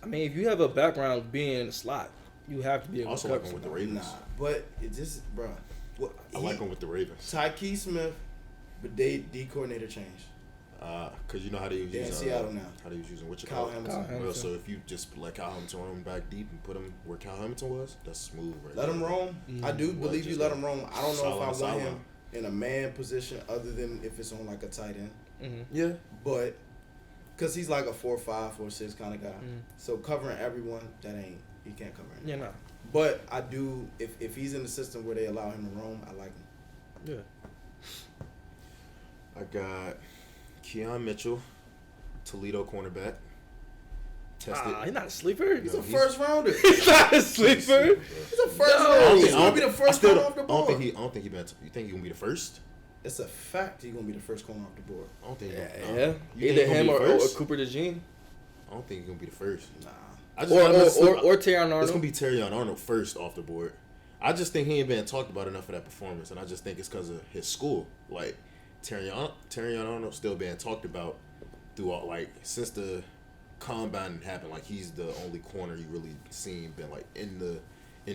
I mean, if you have a background of being in the slot, you have to be able Also to like cover him with the somebody. Ravens. Nah, but it just, bro. I like him with the Ravens. Tyke Smith, but D coordinator changed. Cause you know how they was They're in using Seattle now. how they was using what you Kyle call it? Hamilton. Kyle Hamilton. Well, so if you just let Kyle Hamilton roam back deep and put him where Kyle Hamilton was, that's smooth right Let there. him roam. I do Well, believe you just let him roam. I don't know sideline if to I want him sideline. in a man position other than if it's on like a tight end. Mm-hmm. Yeah. But because he's like a 4-5, 4-6 kind of guy. Mhm. So covering everyone, he can't cover anyone. Yeah, no. But I do, if he's in the system where they allow him to roam, I like him. Yeah. I got Keon Mitchell, Toledo cornerback. Tested. He's not a sleeper. He's a first rounder. He's not a sleeper. He's a first No. rounder. He's I gonna don't be the think- first I corner still off the don't- I don't board. think he been. You think he gonna be the first? It's a fact he's gonna be the first corner off the board. I don't think. Yeah, no. yeah. You think Either he gonna him be or first? Cooper DeJean. I don't think he's gonna be the first. Nah. I just got him as a sleeper. Or Terron Arnold. It's gonna be Terrion Arnold first off the board. I just think he ain't been talked about enough for that performance, and I just think it's because of his school. Like Terrion Arnold still being talked about throughout, like since the combine happened. Like he's the only corner you really seen been like in the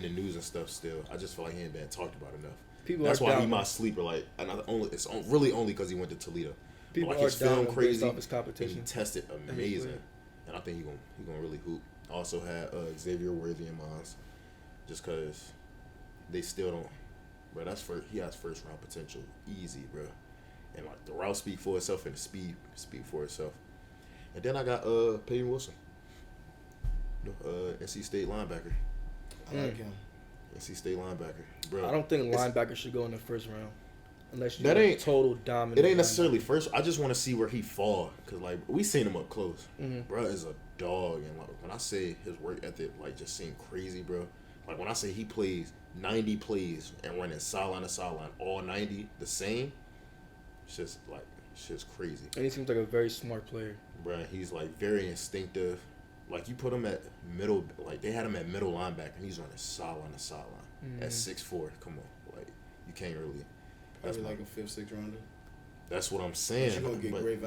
news and stuff. Still, I just feel like he ain't been talked about enough. People That's are why down he on- my sleeper. Like, and really only because he went to Toledo. People Like are his down film based crazy. off his competition. And he tested amazing, and I think he gonna really hoop. I also had Xavier Worthy in mine, just cause they still don't. Bro, he has first round potential, easy, bro. And like the route speak for itself, and the speed speak for itself. And then I got Peyton Wilson, NC State linebacker. I like him. NC State linebacker, bro. I don't think linebackers should go in the first round unless you That are ain't- total dominant. It ain't necessarily first. I just want to see where he fall, cause like we seen him up close. Mhm. Bro is a dog, and like when I say his work ethic, like just seemed crazy, bro. Like when I say he plays 90 plays and running sideline to sideline, all 90 the same, it's just crazy, And he seems like a very smart player. bro. He's like very instinctive. Like you put him at middle, like they had him at middle linebacker, and he's running sideline to sideline at 6'4". Come on, like you can't really. That's Probably like a 5th, 6th rounder. That's what I'm But saying. you're gonna get but great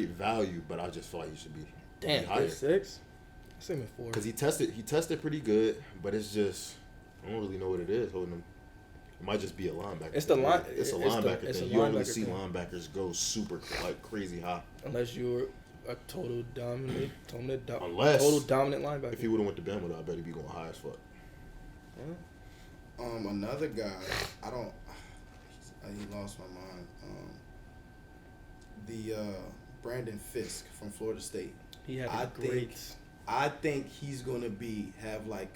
value. but I just feel like he should be Damn, higher. 6. I say him at 4. Because he tested pretty good, but it's just I don't really know what it is holding him. It might just be a linebacker. It's the thing. line- It's a it's linebacker it's a thing. You don't really linebacker see thing. linebackers go super like crazy high. Unless you're a total dominant linebacker. If he would have went to Bama, I bet he'd be going high as fuck. Another guy, he lost my mind. Brandon Fisk from Florida State. He had I a great. I think he's gonna have like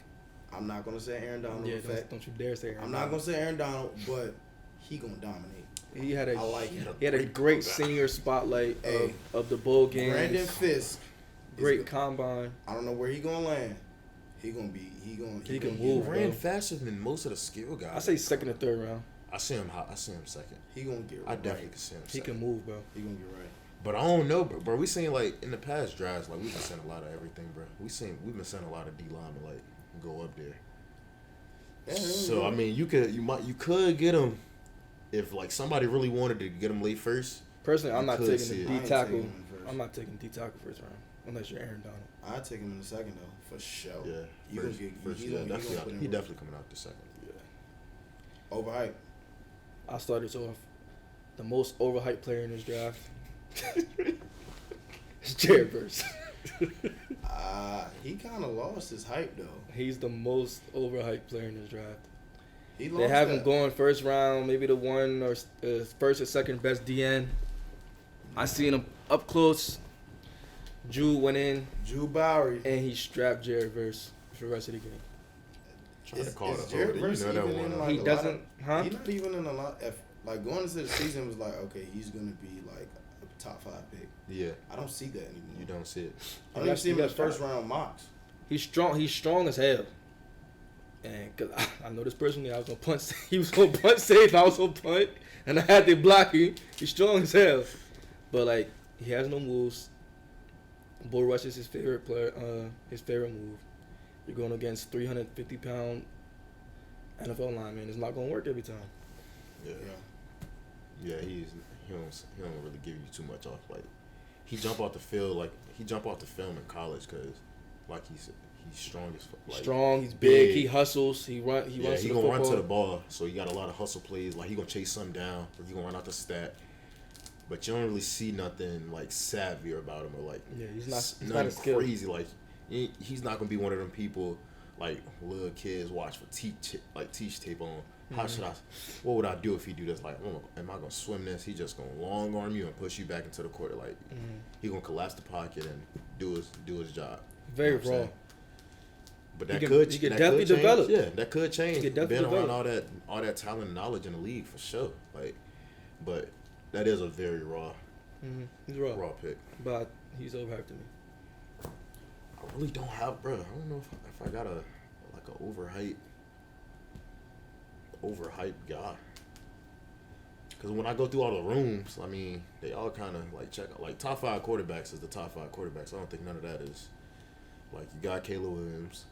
I'm not gonna say Aaron Donald. Yeah, effect. don't you dare say Aaron I'm Donald. not gonna say Aaron Donald, but he gonna dominate. He had a I like him. he had a great senior spotlight Hey, of the bowl games. Brandon Fisk, Great combine. I don't know where he gonna land. He can move, He bro. ran faster than most of the skill guys. I say second or third round. I see him second. He gonna get right. I definitely can see him He second. can move, bro. He gonna get right. But I don't know, bro. We seen like in the past drafts, like we've been seeing a lot of everything, bro. We've been seeing a lot of D linemen like go up there. Yeah, So I mean, you could get him if like somebody really wanted to get him late first. Personally, I'm You not could taking see the it. I D ain't tackle. taking him in first. I'm not taking D tackle first round unless you're Aaron Donald. I'd take him in the second though, for sure. Yeah, You first, gonna get- first, he yeah, gonna- he definitely, gonna put him he in. definitely coming out the second. Overhyped. I started off the most overhyped player in this draft. It's Jared Verse. He kind of lost his hype though. He's the most overhyped player in this draft. He lost They have him that. going first round, maybe the one or first or second best DN. I seen him up close. Drew went in Drew Bowery. and he strapped Jared Verse for the rest of the game. Trying to call is it Jared over. You Verse know that even one. in, like, He a lot doesn't, of- huh? He's not even in a lot. Like going into the season was like, okay, he's gonna be like a top 5 pick. Yeah, I don't see that anymore. you don't see it. I don't even see him in the first round mocks. He's strong. He's strong as hell. And cause I know this personally, I was gonna punt. He was gonna punt safe. I was gonna punt, and I had to block him. He's strong as hell, but like he has no moves. Bull rush is his favorite player. His favorite move. You're going against 350-pound NFL lineman. It's not gonna work every time. Yeah, Yeah. yeah. He don't really give you too much off. Like he jump off the field in college because like he's strong as fuck. Like, Strong. He's big. big. He hustles. He runs. He yeah, runs he to the gonna football. run to the ball, so he got a lot of hustle plays. Like he gonna chase something down, or he gonna run out the stat. But you don't really see nothing like savvy about him, or like Yeah, he's not nothing a skill. crazy. Like he's not gonna be one of them people like little kids watch for teach tape on. How should I? What would I do if he do this? Like, am I gonna swim this? He just gonna long arm you and push you back into the court. Like he gonna collapse the pocket and do his job. Very You know what I'm raw. saying? But He that can- could he can that definitely could change. develop. Yeah, that could change. He can definitely Being around develop. all that talent and knowledge in the league for sure. Like, but that is a very raw He's raw, pick. but he's overhyped to me. I really don't have, bro. I don't know if I got a overhyped guy. Because when I go through all the rooms, I mean, they all kind of like check out. Like top 5 quarterbacks is the top 5 quarterbacks. I don't think none of that is. Like you got Caleb Williams,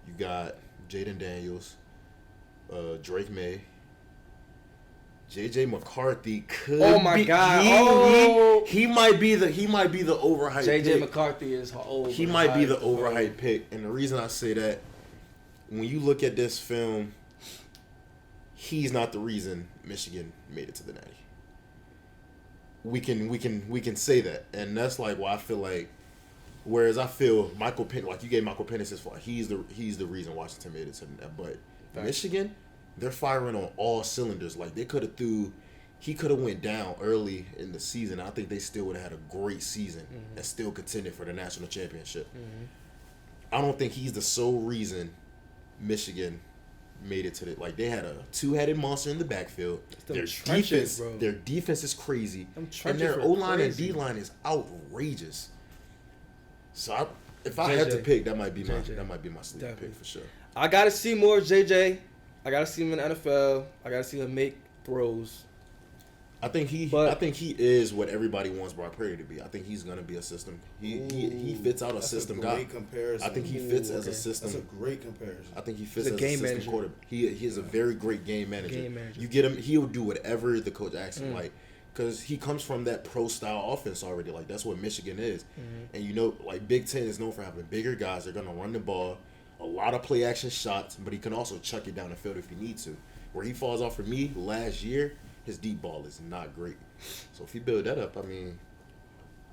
you got Jaden Daniels, Drake May. JJ McCarthy could. Oh my be, God! He might be the overhyped. JJ pick. McCarthy is old. He might be the overhyped pick, and the reason I say that, when you look at this film, he's not the reason Michigan made it to the Natty. We can say that, and that's like why I feel like. Whereas I feel Michael Penix, like you gave Michael Penix his fault, he's the reason Washington made it to the Natty. But Facts. Michigan, they're firing on all cylinders. Like he could have went down early in the season. I think they still would have had a great season and still contended for the national championship. I don't think he's the sole reason Michigan made it to the, like they had a 2-headed monster in the backfield. them Their trenches, bro. their defense is crazy, Them and trenches their were O line and crazy. D line is outrageous. So if I had to JJ. pick, that might be my JJ. sleeper Definitely. pick for sure. I gotta see more JJ. I gotta see him in the NFL. I gotta see him make throws. I think he is what everybody wants Brock Purdy to be. I think he's gonna be a system. He fits out a That's system a guy. great comparison. I think he fits as a okay. system. That's a great comparison. I think he fits He's a as game a system manager. quarterback. He is a very great game manager. Game manager. You get him, he'll do whatever the coach asks him. Like, because he comes from that pro style offense already. Like that's what Michigan is. And you know, like Big Ten is known for having bigger guys. They're gonna run the ball, a lot of play action shots, but he can also chuck it down the field if he needs to. Where he falls off for me last year, his deep ball is not great. So if he build that up, I mean,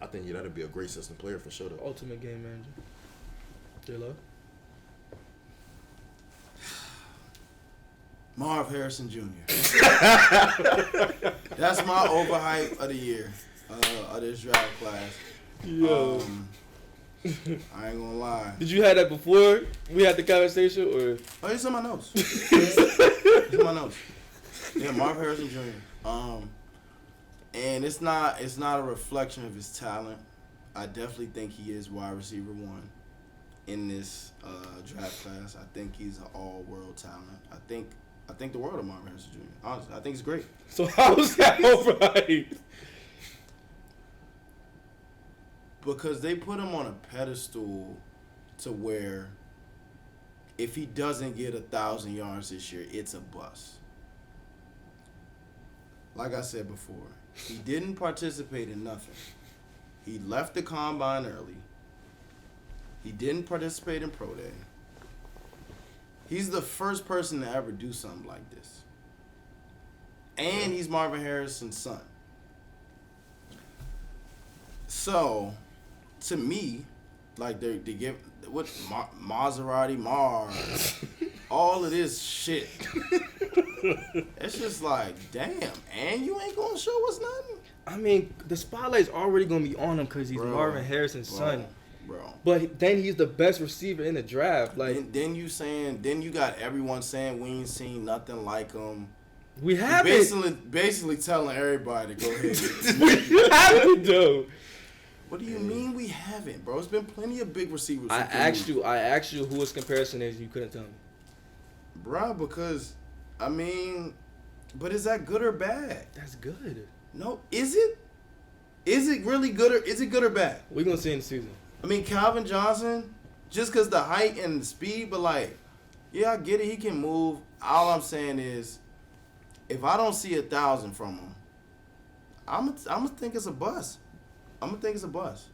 I think that'll be a great system player for sure. Though. Ultimate game manager. J-Lo? Marv Harrison Jr. That's my overhype of the year, of this draft class. I ain't gonna lie. Did you have that before we had the conversation, or? Oh, it's in my notes. It's in my notes. Yeah, Marvin Harrison Jr. And it's not a reflection of his talent. I definitely think he is wide receiver 1 in this draft class. I think he's an all-world talent. I think the world of Marvin Harrison Jr. Honestly, I think he's great. So how is that overhyped? Because they put him on a pedestal to where if he doesn't get 1,000 yards this year, it's a bust. Like I said before, he didn't participate in nothing. He left the combine early. He didn't participate in pro day. He's the first person to ever do something like this. And he's Marvin Harrison's son. So, to me, like they give what Maserati Mars, all of this shit. It's just like, damn, and you ain't gonna show us nothing. I mean, the spotlight's already gonna be on him because he's Marvin Harrison's son. Bro. But then he's the best receiver in the draft. Like then you got everyone saying we ain't seen nothing like him. We haven't. Basically telling everybody to go ahead. We haven't though. What do you mean we haven't, bro? It's been plenty of big receivers. I asked you who his comparison is. You couldn't tell me, bro. Because I mean, but is that good or bad? That's good. No, is it? Is it really good or is it good or bad? We're gonna see in the season. I mean, Calvin Johnson, just because the height and the speed, but like, yeah, I get it. He can move. All I'm saying is, if I don't see 1,000 from him, I'm gonna think it's a bust. I'm gonna think it's a bust.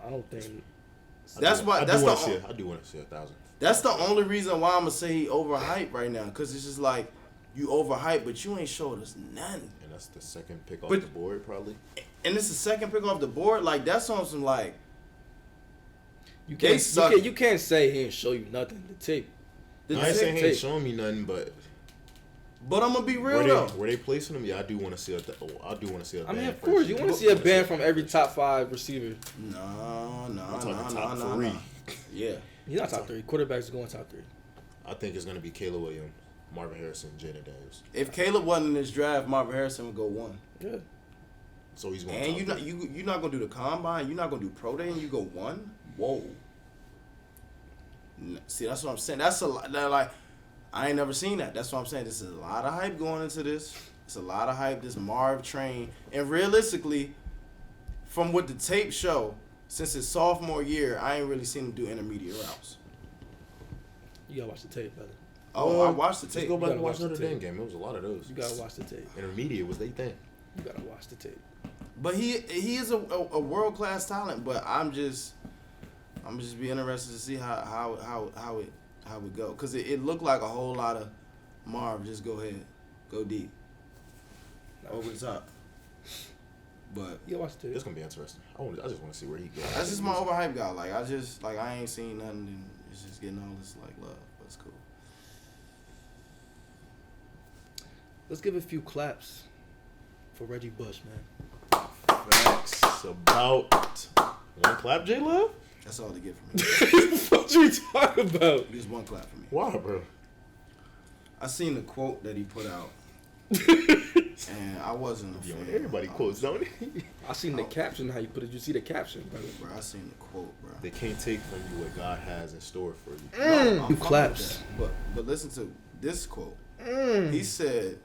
I don't think. That's why. I do want to see 1,000. That's the only reason why I'm gonna say he overhyped right now, because it's just like you overhyped, but you ain't showed us nothing. And that's the second pick off the board, probably. And it's the second pick off the board. Like that's on some like. You can't say he ain't show you nothing. The tape. I ain't saying he ain't showing me nothing, but I'm gonna be real though. Were they placing him? Yeah, I do want to see a. I mean, of course, you want to see a band from every top 5 receiver. No. Top 3. Yeah. He's not top 3. Quarterbacks going top 3. I think it's gonna be Caleb Williams, Marvin Harrison, Jaden Daniels. If Caleb wasn't in this draft, Marvin Harrison would go 1. Yeah. So he's going. And you're not gonna do the combine. You're not gonna do pro day, and you go 1. Whoa. See, that's what I'm saying. That's a lot. Like, I ain't never seen that. That's what I'm saying. This is a lot of hype going into this. It's a lot of hype. This Marv train, and realistically, from what the tape show, since his sophomore year, I ain't really seen him do intermediate routes. You gotta watch the tape, brother. Oh, I watched the tape. Just go back and watch the Notre tape. Dame game. It was a lot of those. You gotta watch the tape. Intermediate was they thing. You gotta watch the tape. But he is a world class talent. But I'm just be interested to see how it go, because it looked like a whole lot of Marv. Just go ahead, go deep, over the top. But you gotta watch the tape. It's gonna be interesting. I just want to see where he goes. That's just my overhyped guy. Like I ain't seen nothing, and it's just getting all this like love. But it's cool. Let's give a few claps for Reggie Bush, man. Facts about one clap, J Love. That's all they get from me. What you talking about? Just one clap for me. Why, bro? I seen the quote that he put out, and I wasn't a fan. Everybody quotes, don't they? I seen the caption. How you put it? You see the caption, bro? Bro, I seen the quote, bro. They can't take from you what God has in store for you. I'm fine with claps. that. But listen to this quote. He said,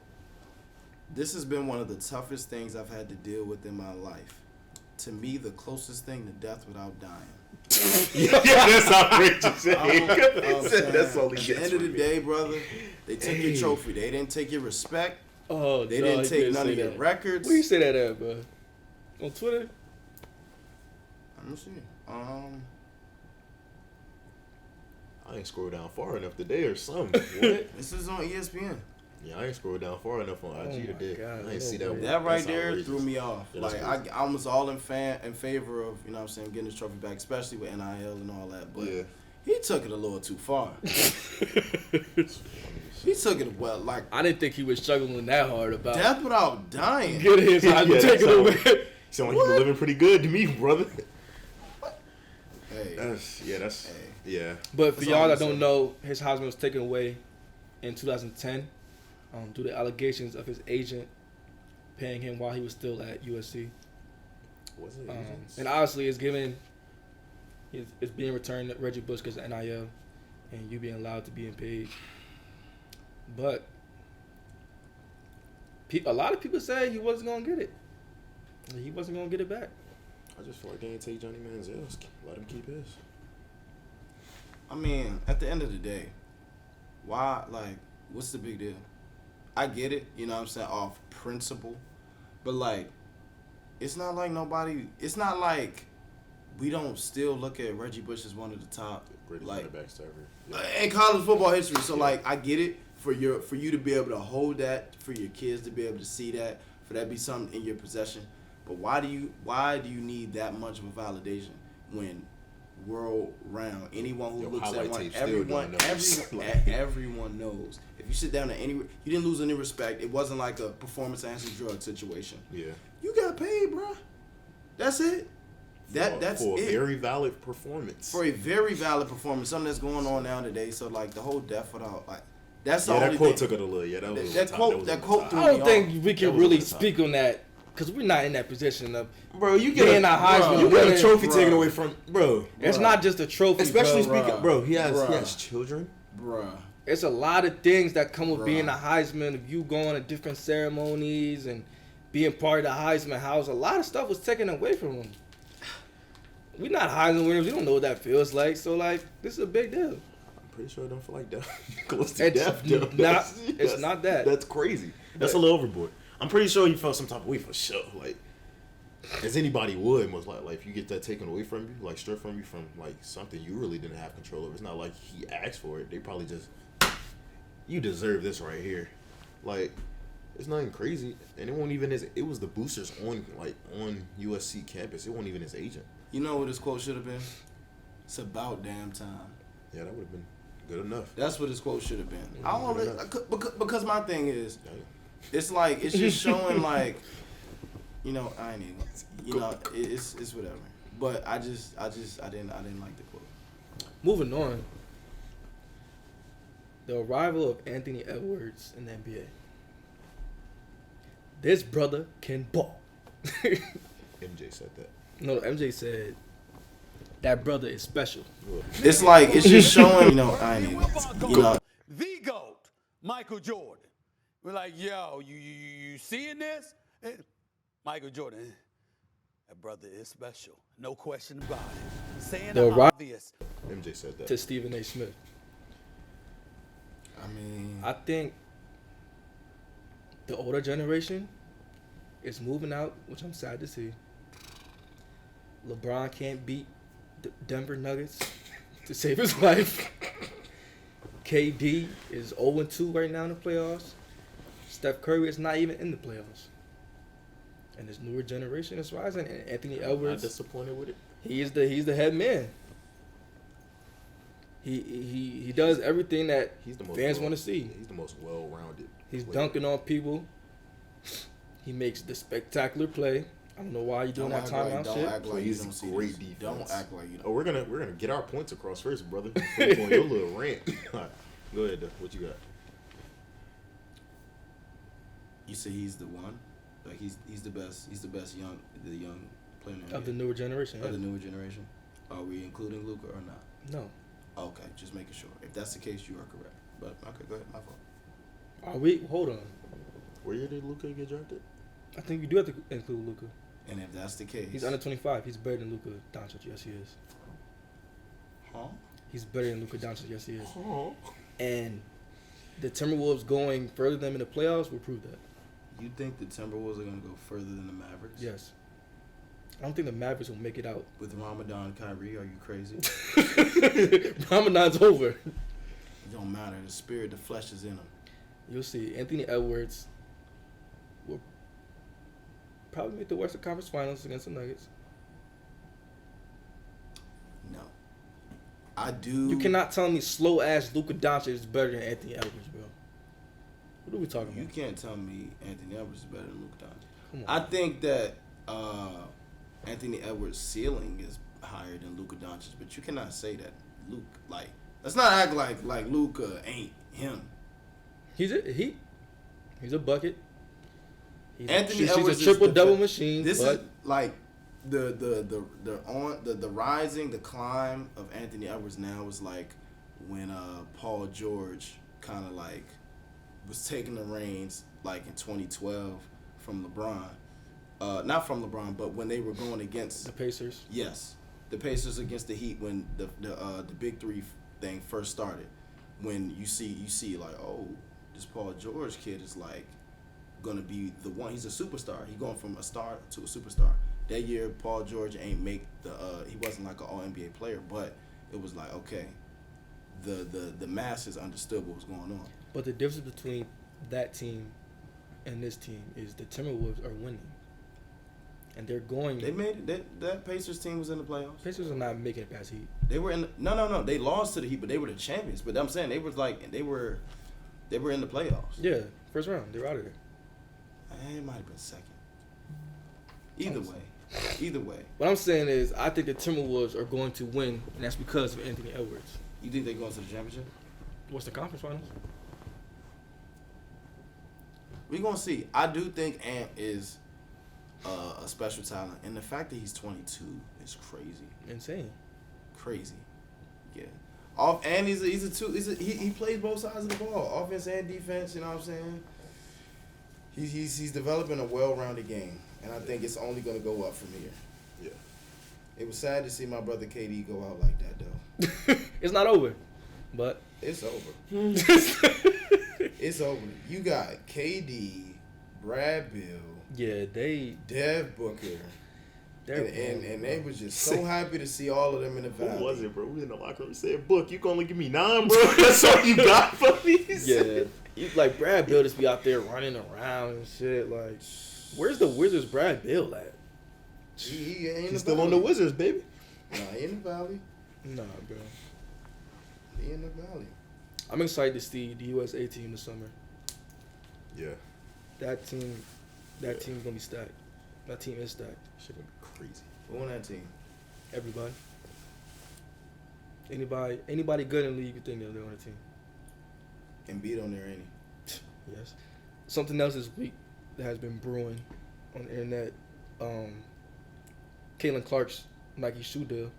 "This has been one of the toughest things I've had to deal with in my life. To me, the closest thing to death without dying." Yeah, that's outrageous. That's all he At gets. the end of the from me. day, brother, they took your trophy. They didn't take your respect. Oh, They didn't take none of your records. Where you say that at, bro? On Twitter? Let me see. I ain't scrolled down far enough today or something. What? This is on ESPN. Yeah, I ain't scrolled down far enough on IG my today. God, I ain't see that. That right That's there outrageous. threw me off. Yeah, that's Like I was all in favor of, you know what I'm saying, getting his trophy back, especially with NIL and all that. But Yeah. he took it a little too far. He took it well, like I didn't think he was struggling that hard about death without dying. get his. I Yeah, take it that's away. Sound like you been living pretty good to me, brother. Hey, Yeah. But for That's y'all all that I'm don't saying. know, his Heisman was taken away in 2010 due to allegations of his agent paying him while he was still at USC. Was it? And obviously, it's being returned to Reggie Bush because of NIL and you being allowed to being paid. But a lot of people say he wasn't gonna get it. He wasn't gonna get it back. I just feel like they ain't take Johnny Manziel's. Let him keep his. I mean, at the end of the day, why, like, what's the big deal? I get it, you know what I'm saying, off principle. But, like, it's not like we don't still look at Reggie Bush as one of the top, Greatest like, running backs ever. in college football history. So, like, I get it for you to be able to hold that, for your kids to be able to see that, for that to be something in your possession. But why do you need that much of a validation when world round anyone who looks at one, everyone knows. If you sit down at you didn't lose any respect. It wasn't like a performance enhancing drug situation. Yeah. You got paid, bro. That's it. That's for a it. very valid performance. For a very valid performance, something that's going on now today. So like the whole death without like that's the Yeah, only that quote thing. took it a little. Yeah, that was That quote threw I me don't off. think we can That was really over the top. speak on that because we're not in that position of Bro, you being a Heisman. you get a winner. trophy Bruh. taken away from bro. It's not just a trophy, Especially bro. speaking, bro. He has Bruh. children. Bruh. It's a lot of things that come with Bruh. being a Heisman. If you going to different ceremonies and being part of the Heisman house, a lot of stuff was taken away from him. We're not Heisman winners. We don't know what that feels like. So, like, this is a big deal. I'm pretty sure it don't feel like death. Close to It's death. it's not that. That's crazy. That's a little overboard. I'm pretty sure you felt some type of way for sure. Like, as anybody would, most like if you get that taken away from you, like stripped from you from like something you really didn't have control over. It's not like he asked for it. They probably just, you deserve this right here. Like, it's nothing crazy, and it wasn't even it was the boosters on USC campus. It wasn't even his agent. You know what this quote should have been? It's about damn time. Yeah, that would have been good enough. That's what this quote should have been. Yeah, I don't good know, enough. because my thing is, Yeah. it's like it's just showing like, you know, I ain't even, you know, it's whatever. But I didn't like the quote. Moving on. The arrival of Anthony Edwards in the NBA. This brother can ball. MJ said that. No, MJ said that brother is special. It's like it's just showing, you know, I ain't even, you know. The GOAT, Michael Jordan. We're like, yo, you seeing this? Michael Jordan, that brother is special. No question about it. Saying The the rock- obvious. MJ said that. To Stephen A. Smith. I mean, I think the older generation is moving out, which I'm sad to see. LeBron can't beat the Denver Nuggets to save his life. KD is 0-2 right now in the playoffs. Steph Curry is not even in the playoffs. And this newer generation is rising. And Anthony I'm not Edwards, disappointed with it. he's the head man. He does everything that He's the most fans well- want to see. He's the most well-rounded. He's player. dunking on people. He makes the spectacular play. I don't know why you're doing that timeout don't shit. act like you Plays don't see great this. defense. Don't act like you Oh, don't. we're gonna get our points across first, brother. Before you go on your little rant. All right, go ahead, though. What you got? You say he's the one, like he's the best. He's the best young player in Of the NBA. newer generation. Of the Yeah. newer generation. Are we including Luka or not? No. Okay, just making sure. If that's the case, you are correct. But okay, go ahead. My fault. Are we? Hold on. Where year did Luka get drafted? I think you do have to include Luka. And if that's the case, He's under 25. He's better than Luka Doncic. Yes, he is. huh? He's better than Luka Doncic. Yes, he is. Oh. And the Timberwolves going further than them in the playoffs will prove that. You think the Timberwolves are gonna go further than the Mavericks? Yes. I don't think the Mavericks will make it out. With Ramadan and Kyrie, are you crazy? Ramadan's over. It don't matter. The spirit, the flesh is in them. You'll see. Anthony Edwards will probably make the Western Conference Finals against the Nuggets. No. I do. You cannot tell me slow ass Luka Doncic is better than Anthony Edwards, bro. What are we talking You about? can't tell me Anthony Edwards is better than Luka Doncic. Come on. I think that Anthony Edwards' ceiling is higher than Luka Doncic, but you cannot say that Luke let's not act like Luka ain't him. He's a bucket. Anthony She's Edwards a triple is double machine. This but is like the rising, the climb of Anthony Edwards now is like when Paul George kind of like was taking the reins like in 2012 from LeBron. Not from LeBron, but when they were going against the Pacers. Yes, the Pacers against the Heat when the Big Three thing first started. When you see like, oh, this Paul George kid is like gonna be the one. He's a superstar. He going from a star to a superstar. That year, Paul George ain't make the. He wasn't like an All NBA player, but it was like okay, the masses understood what was going on. But the difference between that team and this team is the Timberwolves are winning, and they're going. They made it. That Pacers team was in the playoffs. Pacers are not making it past Heat. They were in. No. They lost to the Heat, but they were the champions. But I'm saying they were in the playoffs. Yeah, first round. They were out of there. It might have been second. Either way. What I'm saying is, I think the Timberwolves are going to win, and that's because of Anthony Edwards. You think they're going to the championship? What's the conference finals? We're going to see. I do think Ant is a special talent, and the fact that he's 22 is crazy. Insane. Crazy. Yeah. And he plays both sides of the ball, offense and defense. You know what I'm saying? He's developing a well-rounded game, and I think it's only going to go up from here. Yeah. It was sad to see my brother KD go out like that, though. It's not over, but It's over. It's over. You got KD, Brad Bill, yeah, Dev Booker, and they was just so happy to see all of them in the valley. Who was it, bro? We was in the locker room. Said, "Book, you gonna only give me 9, bro? That's all you got for me." yeah. Like Brad Bill just be out there running around and shit. Like, where's the Wizards' Brad Bill at? He's still on the Wizards, baby. Nah, he in the valley. Nah, bro. He in the valley. I'm excited to see the USA team this summer. Yeah. That team's gonna be stacked. That team is stacked. Shit gonna be crazy. Who on that team? Everybody. Anybody good in the league, you think they're on the team? Embiid on there, ain't he? Yes. Something else this week that has been brewing on the internet. Caitlin Clark's Nike shoe deal,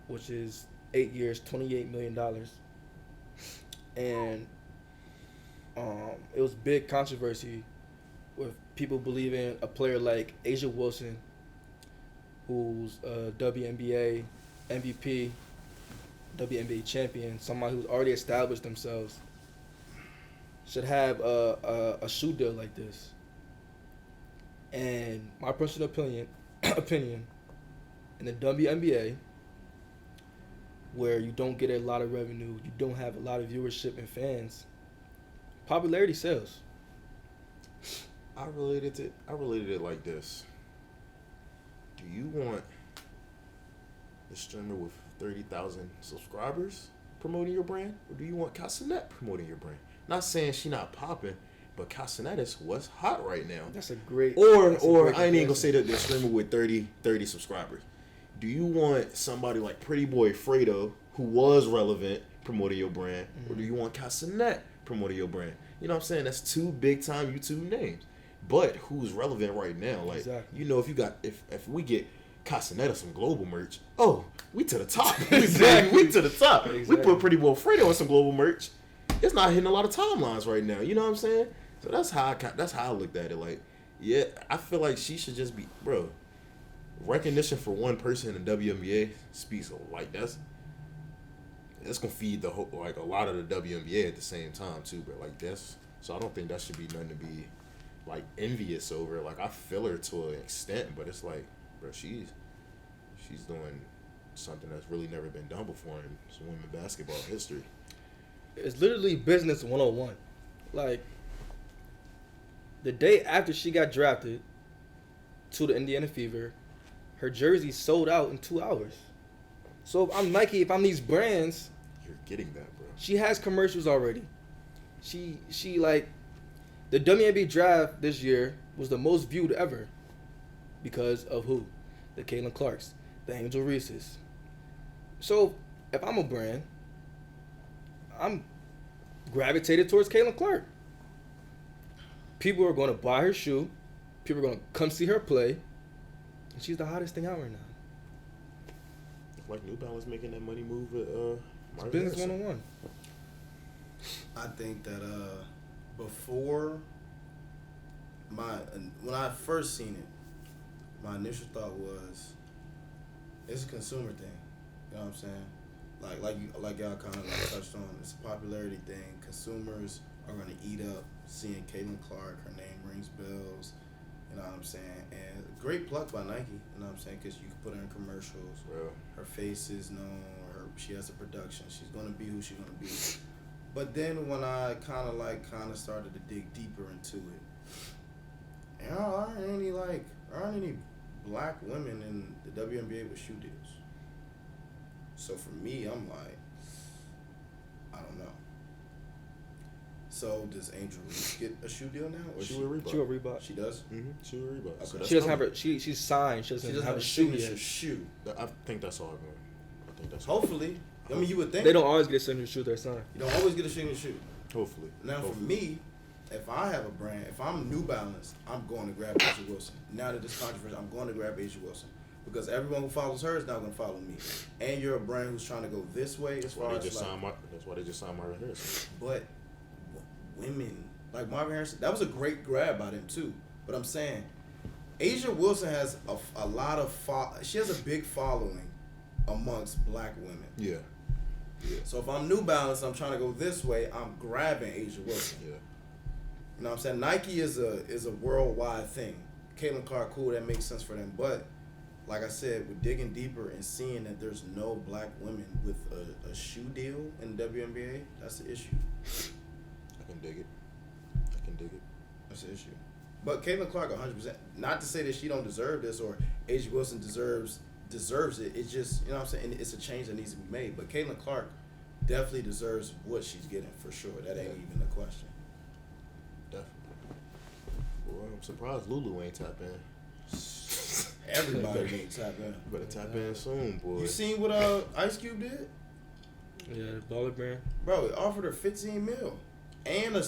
which is 8 years, $28 million. And it was big controversy with people believing a player like Asia Wilson, who's a WNBA MVP, WNBA champion, somebody who's already established themselves, should have a shoe deal like this. And my personal opinion, in the WNBA, where you don't get a lot of revenue, you don't have a lot of viewership and fans, popularity sells. I related it like this. Do you want the streamer with 30,000 subscribers promoting your brand, or do you want Cassinet promoting your brand? Not saying she not popping, but Cassinet is what's hot right now. That's a great. Or I ain't even gonna say that the streamer with 30 subscribers. Do you want somebody like Pretty Boy Fredo, who was relevant, promoting your brand, or do you want Cassinet promoting your brand? You know what I'm saying? That's two big time YouTube names. But who's relevant right now? Like, Exactly. you know, if we get Castaneda some global merch, oh, we to the top. Exactly. We to the top. We Exactly. put Pretty Boy Fredo on some global merch. It's not hitting a lot of timelines right now. You know what I'm saying? So that's how I looked at it. Like, yeah, I feel like she should just be, bro. Recognition for one person in the WNBA speaks like that's gonna feed the whole, like a lot of the WNBA at the same time too, bro. Like that's, so I don't think that should be nothing to be like envious over. Like I feel her to an extent, but it's like, bro, she's doing something that's really never been done before in some women basketball history. It's literally business 101. Like, the day after she got drafted to the Indiana Fever, her jersey sold out in 2 hours. So if I'm Nike, if I'm these brands, You're getting that, bro. she has commercials already. She like, the WNBA draft this year was the most viewed ever because of who? the Caitlin Clarks, the Angel Reeses. So if I'm a brand, I'm gravitated towards Caitlin Clark. People are going to buy her shoe. People are going to come see her play. And she's the hottest thing out right now. Like New Balance making that money move with It's Marvin business Harrison. 101. I think that before when I first seen it, my initial thought was it's a consumer thing. You know what I'm saying? Like y'all kind of like touched on. It's a popularity thing. Consumers are gonna eat up seeing Caitlin Clark. Her name rings bells. You know what I'm saying? And great pluck by Nike. You know what I'm saying? Because you can put her in commercials. Bro. Her face is known. She has a production. She's gonna be who she's gonna be. But then when I kind of started to dig deeper into it, and aren't any black women in the WNBA with shoe deals. So for me, I'm like, I don't know. So does Angel Reese get a shoe deal now? Or She with Reebok. She a Reebok. She does? Mm-hmm. She with Reebok. Okay. So that's She doesn't have coming. her. She's signed. She doesn't have a shoe signature yet. shoe. I think that's all going. I think that's all. Hopefully. I mean, you would think. They don't always get a signature shoe they're signed. You don't always get a signature shoe. Hopefully. Now, for Hopefully. me, if I have a brand, if I'm New Balance, I'm going to grab Asia Wilson. Now that this controversy, I'm going to grab Asia Wilson. Because everyone who follows her is now going to follow me. And you're a brand who's trying to go this way as That's why far they as just like, signed that's why they just signed Marvin Harrison. but women, like Marvin Harrison, that was a great grab by them too. But I'm saying, Asia Wilson has a lot of, she has a big following amongst black women. Yeah. Yeah. So if I'm New Balance, I'm trying to go this way, I'm grabbing Asia Wilson. Yeah. You know what I'm saying? Nike is a worldwide thing. Caitlin Clark, cool, that makes sense for them. But like I said, we're digging deeper and seeing that there's no black women with a shoe deal in the WNBA. That's the issue. I can dig it. That's the issue. But Caitlin Clark, 100%. Not to say that she don't deserve this or Asia Wilson deserves it. It's just, you know what I'm saying? It's a change that needs to be made. But Caitlin Clark definitely deserves what she's getting for sure. That ain't even a question. Definitely. Boy, I'm surprised Lulu ain't tap in. Everybody needs tap in. Better tap in soon, boy. You seen what Ice Cube did? Yeah, baller brand. Bro, he offered her 15 mil. And a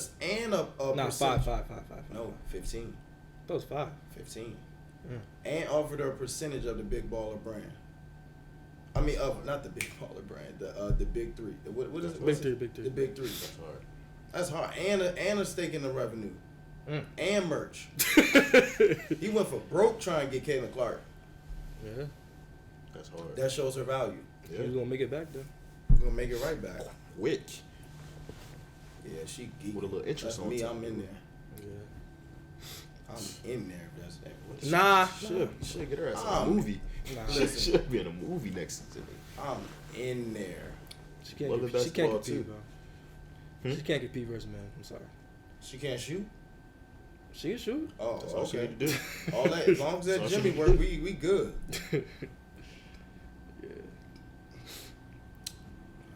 Nah, percent- five. No, 15. That was 5. 15. Mm. And offered her a percentage of the big baller brand. I mean, not the big baller brand, the big three. What is it? Big three, big three. The big three. That's hard. That's hard. And a stake in the revenue. Mm. And merch. He went for broke trying to get Caitlin Clark. Yeah. That's hard. That shows her value. Yeah. He was gonna make it back though. We're gonna make it right back. Quick. Yeah, she geeky. With a little interest That's on me. top. I'm in there. Yeah. I'm in there. That's that. Nah. Should get her ass in a Um, movie. Nah. She should be in a movie next to me. I'm in there. She can't. Well, the Compete. She can't basketball, compete, too. bro. Hmm? She can't compete versus man. I'm sorry. She can't shoot. She can shoot. Oh, That's all she okay. need to do. All that, as long as that That's all Jimmy she work, need we good. Yeah.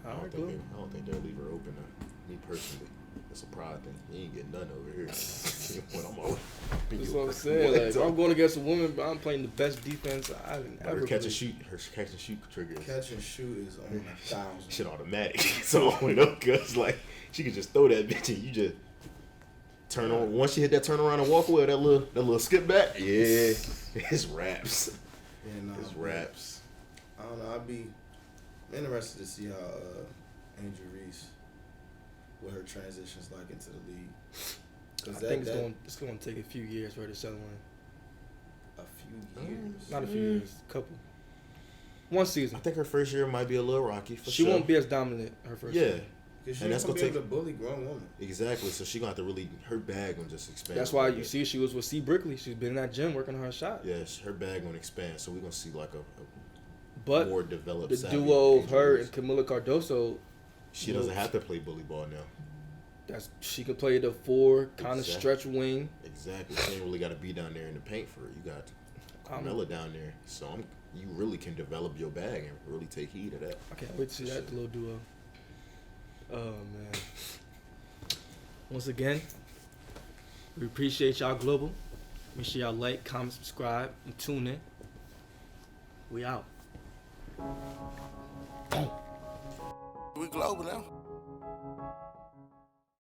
I All don't, right, think cool. I don't think they'll leave her open. Me personally, it's a pride thing. You ain't getting none over here. When I'm always, That's what I'm saying. Like, if I'm going against a woman, but I'm playing the best defense I've ever her catch and played. shoot. Her catch and shoot trigger is Catch and shoot is on 1,000. shit automatic. So you know, cause like she can just throw that bitch and you just turn on. Once she hit that turnaround and walk away, that little skip back, yeah, it's raps. Yeah, nah, It's but raps. I don't know. I'd be interested to see how Angel Reese, what her transition's like into the league. I Cause think it's going to take a few years for her to settle in. a few years. Not a few years, couple. One season. I think her first year might be a little rocky for She sure. won't be as dominant her first Yeah, year. Cause she And ain't that's gonna be gonna able to bully grown women. exactly. So she gonna have to really her bag gonna just expand. That's a why little you bit. see she was with C. Brickley. She's been in that gym working on her shot. Yes, her bag gonna expand. So we're gonna see like a But more developed. the savvy duo of Angel her Reese. and Camila Cardoso, She doesn't have to play bully ball now. she can play the 4 kind of Exactly. stretch wing. Exactly. She ain't really got to be down there in the paint for it. You got Carmella down there, so you really can develop your bag and really take heed of that. I can't wait to see that little duo. Oh man! Once again, we appreciate y'all global. Make sure y'all like, comment, subscribe, and tune in. We out. We global now.